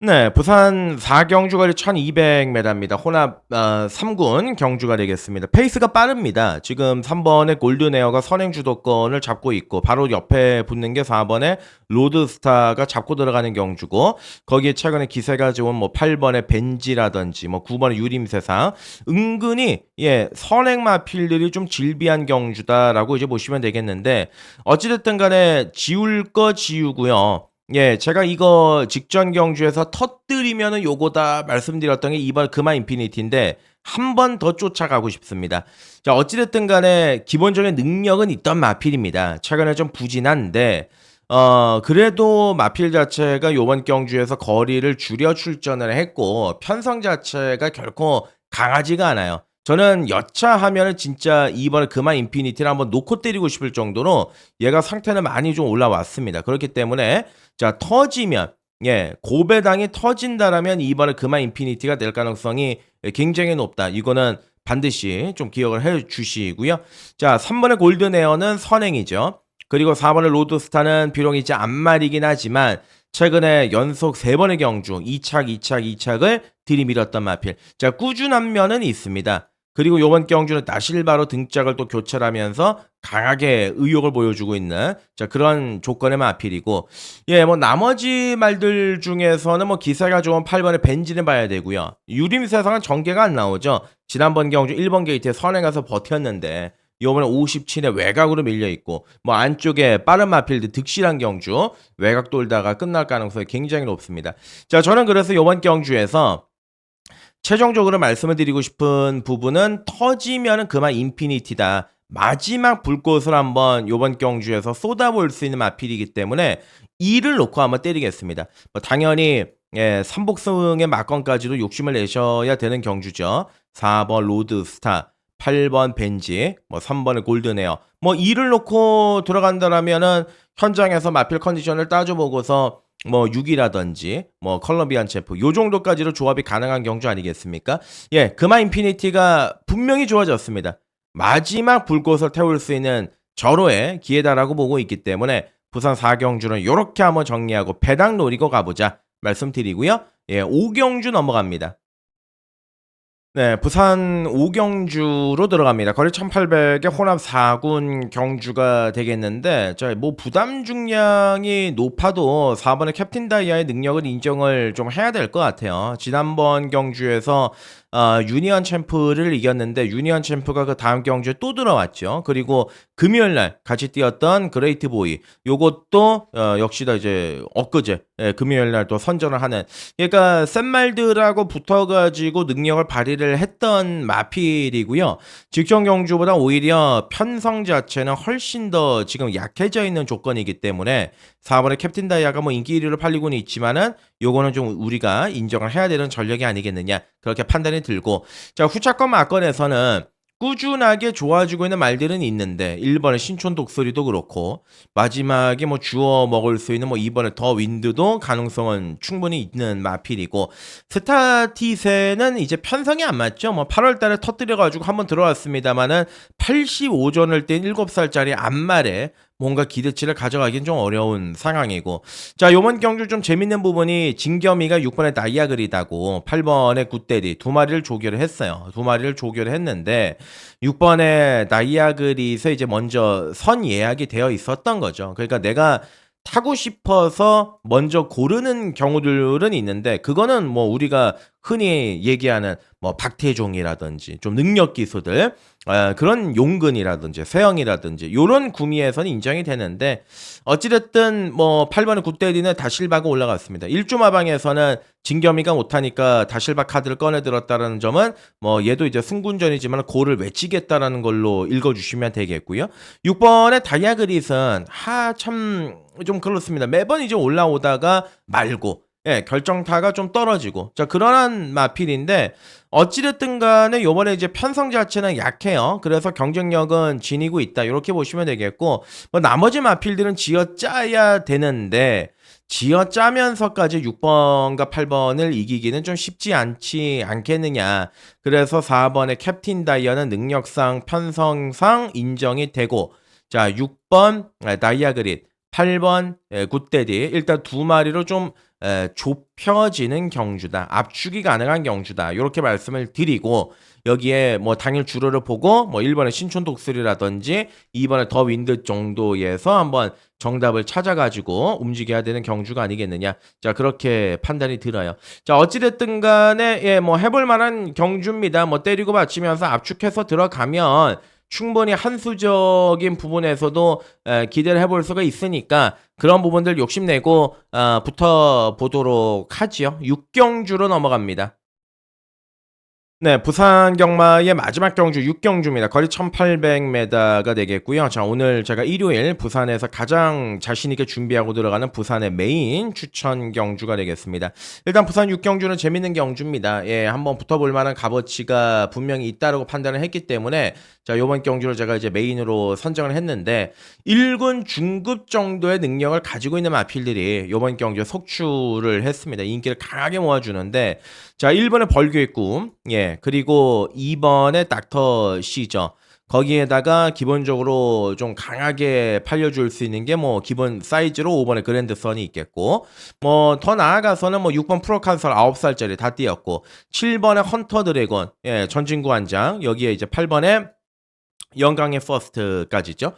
네, 부산 4경주 거리 1200m입니다. 혼합 3군 경주가 되겠습니다. 페이스가 빠릅니다. 지금 3번의 골든에어가 선행 주도권을 잡고 있고 바로 옆에 붙는 게 4번의 로드스타가 잡고 들어가는 경주고 거기에 최근에 기세가 좋은 뭐 8번의 벤지라든지 뭐 9번의 유림세상 은근히 예, 선행 마필들이 좀 질비한 경주다라고 이제 보시면 되겠는데 어찌됐든 간에 지울 거 지우고요. 예, 제가 이거 직전 경주에서 터뜨리면은 요거다 말씀드렸던 게 이번 금화 인피니티인데 한 번 더 쫓아가고 싶습니다. 자, 어찌됐든 간에 기본적인 능력은 있던 마필입니다. 최근에 좀 부진한데 그래도 마필 자체가 요번 경주에서 거리를 줄여 출전을 했고 편성 자체가 결코 강하지가 않아요. 저는 여차하면은 진짜 이번에 금화 인피니티를 한번 놓고 때리고 싶을 정도로 얘가 상태는 많이 좀 올라왔습니다. 그렇기 때문에 자 터지면 예 고배당이 터진다라면 이번에 금화 인피니티가 될 가능성이 굉장히 높다. 이거는 반드시 좀 기억을 해 주시고요. 자 3번의 골든에어는 선행이죠. 그리고 4번의 로드스타는 비록 이제 앞말이긴 하지만 최근에 연속 3번의 경주 2착을 들이밀었던 마필. 자 꾸준한 면은 있습니다. 그리고 요번 경주는 나실바로 등짝을 또 교체하면서 강하게 의욕을 보여주고 있는 자 그런 조건의 마필이고 예 뭐 나머지 말들 중에서는 뭐 기세가 좋은 8번의 벤지는 봐야 되고요. 유림세상은 전개가 안 나오죠. 지난번 경주 1번 게이트에 선행 가서 버텼는데 요번에 57에 외곽으로 밀려있고 뭐 안쪽에 빠른 마필드 득실한 경주 외곽 돌다가 끝날 가능성이 굉장히 높습니다. 자 저는 그래서 요번 경주에서 최종적으로 말씀을 드리고 싶은 부분은 터지면은 그만 인피니티다. 마지막 불꽃을 한번 요번 경주에서 쏟아볼 수 있는 마필이기 때문에 이를 놓고 한번 때리겠습니다. 뭐 당연히 예, 삼복승의 막건까지도 욕심을 내셔야 되는 경주죠. 4번 로드스타, 8번 벤지, 뭐 3번의 골든에어. 뭐 이를 놓고 들어간다라면은 현장에서 마필 컨디션을 따져보고서 뭐 6이라든지 뭐 컬럼비안 챔프 요 정도까지로 조합이 가능한 경주 아니겠습니까? 예, 금화 인피니티가 분명히 좋아졌습니다. 마지막 불꽃을 태울 수 있는 절호의 기회다라고 보고 있기 때문에 부산 4경주는 요렇게 한번 정리하고 배당 노리고 가보자 말씀드리고요. 예, 5경주 넘어갑니다. 네, 부산 오경주로 들어갑니다. 거리 1800에 호남 4군 경주가 되겠는데, 자, 뭐 부담 중량이 높아도 4번의 캡틴 다이아의 능력을 인정을 좀 해야 될 것 같아요. 지난번 경주에서 유니언 챔프를 이겼는데 유니언 챔프가 그 다음 경주에 또 들어왔죠. 그리고 금요일 날 같이 뛰었던 그레이트 보이 요것도 역시나 이제 엊그제 금요일 날 또 선전을 하는 그러니까 샌말드라고 붙어가지고 능력을 발휘를 했던 마필이고요. 직전 경주보다 오히려 편성 자체는 훨씬 더 지금 약해져 있는 조건이기 때문에 4번의 캡틴 다이아가 뭐 인기 1위로 팔리고는 있지만은 요거는 좀 우리가 인정을 해야 되는 전력이 아니겠느냐 그렇게 판단이 들고 자 후차권 막건에서는 꾸준하게 좋아지고 있는 말들은 있는데 1번의 신촌 독수리도 그렇고 마지막에 뭐 주워 먹을 수 있는 뭐 2번의 더 윈드도 가능성은 충분히 있는 마필이고 스타티세는 이제 편성이 안 맞죠. 뭐 8월 달에 터뜨려 가지고 한번 들어왔습니다만은 85전을 뗀 7살짜리 안말에 뭔가 기대치를 가져가긴 좀 어려운 상황이고 자 요번 경주 좀 재밌는 부분이 진겸이가 6번에 나이아그리다고 8번에 굿데디 두 마리를 조결을 했어요. 두 마리를 조결을 했는데 6번에 나이아그리에서 이제 먼저 선 예약이 되어 있었던 거죠. 그러니까 내가 타고 싶어서 먼저 고르는 경우들은 있는데 그거는 뭐 우리가 흔히 얘기하는 뭐 박태종이라든지 좀 능력 기수들 그런 용근이라든지 세영이라든지 요런 구미에서는 인정이 되는데 어찌됐든 뭐 8번의 굿데디는 다실바가 올라갔습니다. 1주마방에서는 진겸이가 못하니까 다실바 카드를 꺼내 들었다는 점은 뭐 얘도 이제 승군전이지만 고를 외치겠다라는 걸로 읽어주시면 되겠고요. 6번의 다이아그릿은 참 좀 그렇습니다. 매번 이제 올라오다가 말고 예, 결정타가 좀 떨어지고 자 그러한 마필인데 어찌됐든 간에 요번에 이제 편성 자체는 약해요. 그래서 경쟁력은 지니고 있다. 이렇게 보시면 되겠고 뭐 나머지 마필들은 지어짜야 되는데 지어짜면서까지 6번과 8번을 이기기는 좀 쉽지 않겠느냐. 그래서 4번의 캡틴 다이어는 능력상 편성상 인정이 되고 자 6번 다이아그릿 8번 굿데디 일단 두 마리로 좀 좁혀지는 경주다. 압축이 가능한 경주다. 이렇게 말씀을 드리고 여기에 뭐 당일 주로를 보고 뭐 1번의 신촌 독수리라든지 2번의 더 윈드 정도에서 한번 정답을 찾아가지고 움직여야 되는 경주가 아니겠느냐. 자, 그렇게 판단이 들어요. 자, 어찌됐든 간에 예, 뭐 해볼 만한 경주입니다. 뭐 때리고 받치면서 압축해서 들어가면 충분히 한수적인 부분에서도 기대를 해볼 수가 있으니까 그런 부분들 욕심내고 붙어보도록 하지요. 6경주로 넘어갑니다. 네, 부산 경마의 마지막 경주 6경주입니다. 거리 1800m가 되겠고요. 자, 오늘 제가 일요일 부산에서 가장 자신 있게 준비하고 들어가는 부산의 메인 추천 경주가 되겠습니다. 일단 부산 6경주는 재밌는 경주입니다. 예, 한번 붙어볼 만한 값어치가 분명히 있다라고 판단을 했기 때문에 자, 요번 경주를 제가 이제 메인으로 선정을 했는데 1군 중급 정도의 능력을 가지고 있는 마필들이 요번 경주에 속출을 했습니다. 인기를 강하게 모아주는데 자, 1번에 벌교의 꿈, 예, 그리고 2번에 닥터 시저. 거기에다가 기본적으로 좀 강하게 팔려줄 수 있는 게 뭐 기본 사이즈로 5번에 그랜드선이 있겠고 뭐 더 나아가서는 뭐 6번 프로칸설 9살짜리 다 띄었고 7번에 헌터 드래곤 예 전진구 한장 여기에 이제 8번에 영광의 퍼스트까지죠.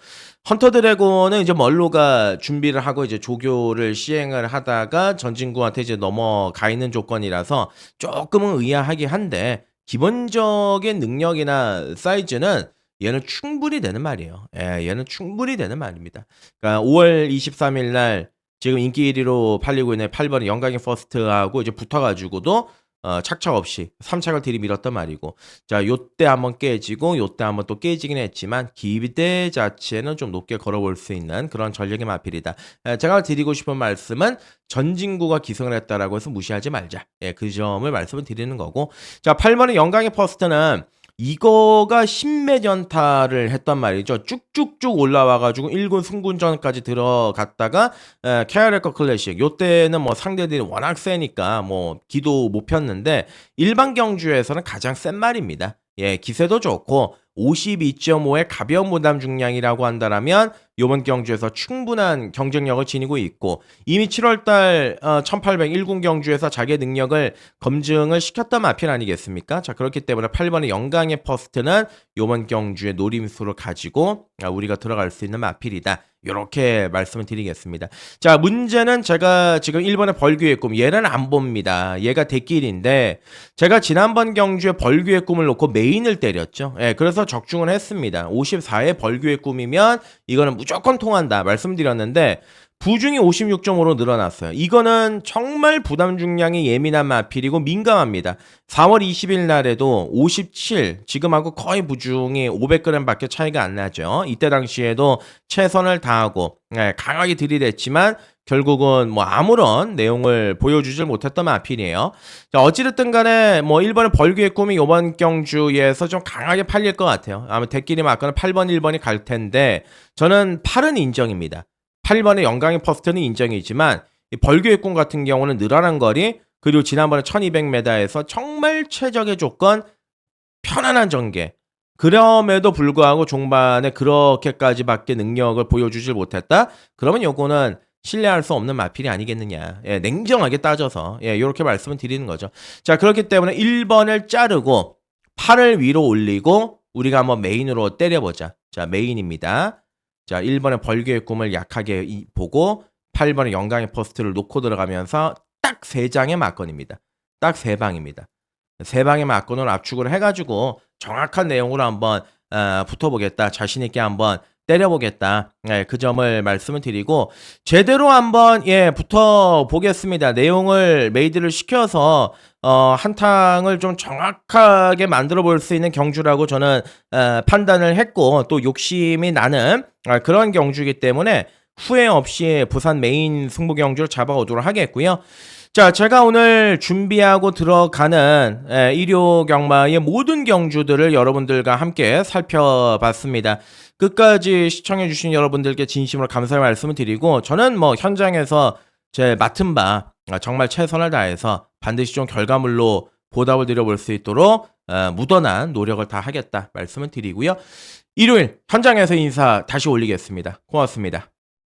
헌터 드래곤은 이제 멀로가 준비를 하고 이제 조교를 시행을 하다가 전진구한테 이제 넘어가 있는 조건이라서 조금은 의아하긴 한데 기본적인 능력이나 사이즈는 얘는 충분히 되는 말이에요. 예, 얘는 충분히 되는 말입니다. 그러니까 5월 23일 날 지금 인기 1위로 팔리고 있는 8번의 영광의 퍼스트하고 이제 붙어가지고도 착착 없이 3착을 들이밀었단 말이고 자 요때 한번 깨지고 요때 한번 또 깨지긴 했지만 기대 자체는 좀 높게 걸어볼 수 있는 그런 전력의 마필이다. 제가 드리고 싶은 말씀은 전진구가 기승을 했다라고 해서 무시하지 말자. 예, 그 점을 말씀을 드리는 거고 자 8번의 영광의 퍼스트는 이거가 신매전타를 했단 말이죠. 쭉쭉쭉 올라와가지고 1군 승군전까지 들어갔다가 KRF 클래식 요때는 뭐 상대들이 워낙 세니까 뭐 기도 못 폈는데 일반 경주에서는 가장 센 말입니다. 예, 기세도 좋고 52.5의 가벼운 부담 중량이라고 한다라면 요번 경주에서 충분한 경쟁력을 지니고 있고 이미 7월달 1800 1군 경주에서 자기의 능력을 검증을 시켰단 마필 아니겠습니까? 자 그렇기 때문에 8번의 영광의 퍼스트는 요번 경주의 노림수를 가지고 우리가 들어갈 수 있는 마필이다. 요렇게 말씀을 드리겠습니다. 자 문제는 제가 지금 1번의 벌규의 꿈 얘는 안 봅니다. 얘가 대길인데 제가 지난번 경주에 벌규의 꿈을 놓고 메인을 때렸죠. 예, 그래서 적중을 했습니다. 54의 벌규의 꿈이면 이거는 무조건 통한다 말씀드렸는데 부중이 56.5로 늘어났어요. 이거는 정말 부담 중량이 예민한 마필이고 민감합니다. 4월 20일 날에도 57, 지금하고 거의 부중이 500g밖에 차이가 안 나죠. 이때 당시에도 최선을 다하고 강하게 들이댔지만 결국은 뭐 아무런 내용을 보여주질 못했던 마필이에요. 자, 어찌됐든 간에 뭐 1번의 벌규의 꿈이 이번 경주에서 좀 강하게 팔릴 것 같아요. 아마 대끼리 맞거나 8번, 1번이 갈 텐데 저는 8은 인정입니다. 8번의 영광의 퍼스트는 인정이지만 이 벌규의 꿈 같은 경우는 늘어난 거리 그리고 지난번에 1200m에서 정말 최적의 조건 편안한 전개 그럼에도 불구하고 종반에 그렇게까지밖에 능력을 보여주질 못했다? 그러면 요거는 신뢰할 수 없는 마필이 아니겠느냐. 예, 냉정하게 따져서 예, 이렇게 말씀을 드리는 거죠. 자 그렇기 때문에 1번을 자르고 8을 위로 올리고 우리가 한번 메인으로 때려보자. 자 메인입니다. 자 1번의 벌규의 꿈을 약하게 보고 8번의 영광의 퍼스트를 놓고 들어가면서 딱 3장의 막건입니다. 딱 3방입니다. 3방의 막건을 압축을 해가지고 정확한 내용으로 한번 붙어보겠다. 자신있게 한번 때려보겠다. 예, 그 점을 말씀을 드리고 제대로 한번 예 붙어보겠습니다. 내용을 메이드를 시켜서 한탕을 좀 정확하게 만들어 볼 수 있는 경주라고 저는 판단을 했고 또 욕심이 나는 그런 경주이기 때문에 후회 없이 부산 메인 승부 경주를 잡아오도록 하겠고요. 자, 제가 오늘 준비하고 들어가는 일요 경마의 모든 경주들을 여러분들과 함께 살펴봤습니다. 끝까지 시청해주신 여러분들께 진심으로 감사의 말씀을 드리고 저는 뭐 현장에서 제 맡은 바 정말 최선을 다해서 반드시 좀 결과물로 보답을 드려볼 수 있도록 무던한 노력을 다 하겠다 말씀을 드리고요. 일요일 현장에서 인사 다시 올리겠습니다. 고맙습니다.